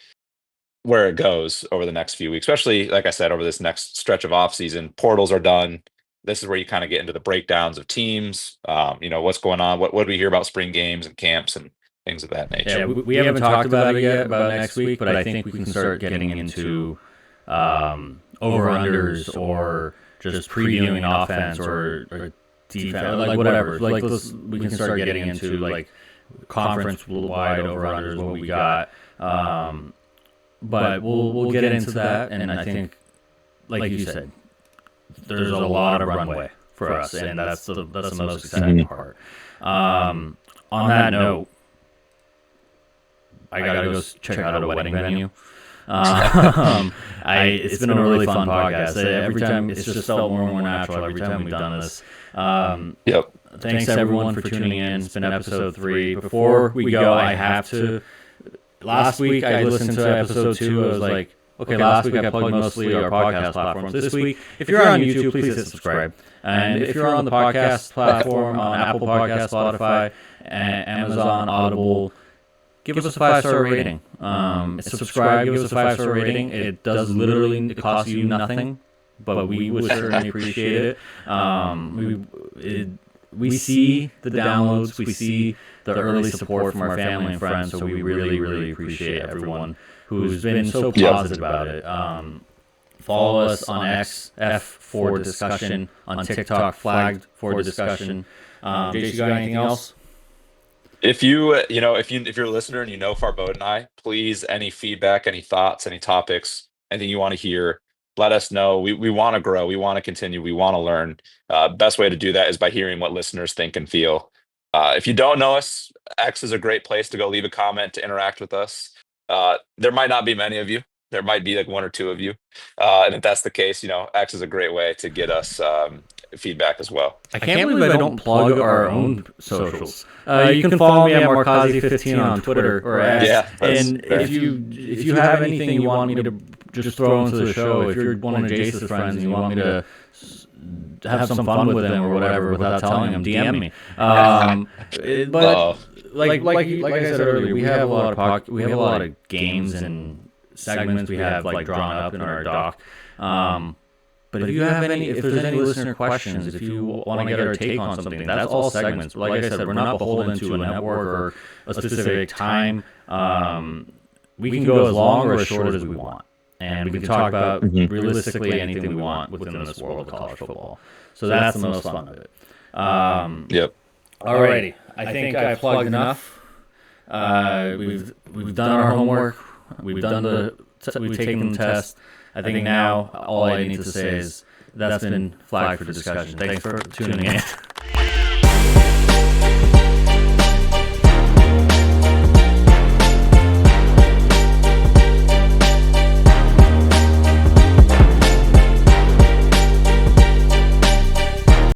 where it goes over the next few weeks, especially like I said, over this next stretch of off season. Portals are done. This is where you kind of get into the breakdowns of teams. What's going on. What do we hear about spring games and camps and things of that nature? Yeah, we haven't talked about it yet about next week, but I think we can start getting into over-unders or just previewing offense or defense, like whatever. Like we can start getting into like conference-wide over-unders, what we got. But we'll get into that, and I think, like you said, there's a lot of runway for us, and that's the most exciting part. On that note, I gotta go check out a wedding venue. It's been a really fun podcast. Every time it's just felt more and more natural. Every time we've done this. Yep. Thanks everyone for tuning in. It's been episode 3. Before we go, I have to. Last week I listened to episode 2. I was like, okay, last week I plugged mostly our podcast platforms. This week, if you're on YouTube, please hit subscribe. And if you're on the podcast platform, on Apple Podcasts, Spotify, Amazon, Audible, give us a 5-star rating. Subscribe, give us a 5-star rating. It does literally cost you nothing, but we would certainly appreciate it. We see the downloads, we see the early support from our family and friends, so we really, really appreciate everyone who's been so positive about it. Follow us on X, F for discussion, on TikTok, flagged for discussion. Jace, you got anything else? If you're a listener and Farbod and I, please, any feedback, any thoughts, any topics, anything you want to hear, let us know. We want to grow. We want to continue. We want to learn. Best way to do that is by hearing what listeners think and feel. If you don't know us, X is a great place to go leave a comment to interact with us. There might not be many of you. There might be like 1 or 2 of you. And if that's the case, X is a great way to get us feedback as well. I can't believe I don't plug our own socials. You can follow me at Markazi15 on Twitter or X. Yeah, and if you have anything you want me to just throw into the show, if you're one of Jace's friends and you want me to have some fun with them or whatever without telling them, DM me. But like I said earlier, we have a lot of games and segments we have like drawn up in our doc. But if there's any listener questions, if you want to get our take on something, that's all segments. Like I said, we're not beholden to a network or a specific time. We can go as long or as short as we want. And we can talk about realistically anything we want within this world of college football. So that's the most fun of it. Yep. Alrighty. I think I've plugged enough. We've done our homework. We've taken the test. I think now all I need to say is that's been flagged for discussion. Thanks for tuning in.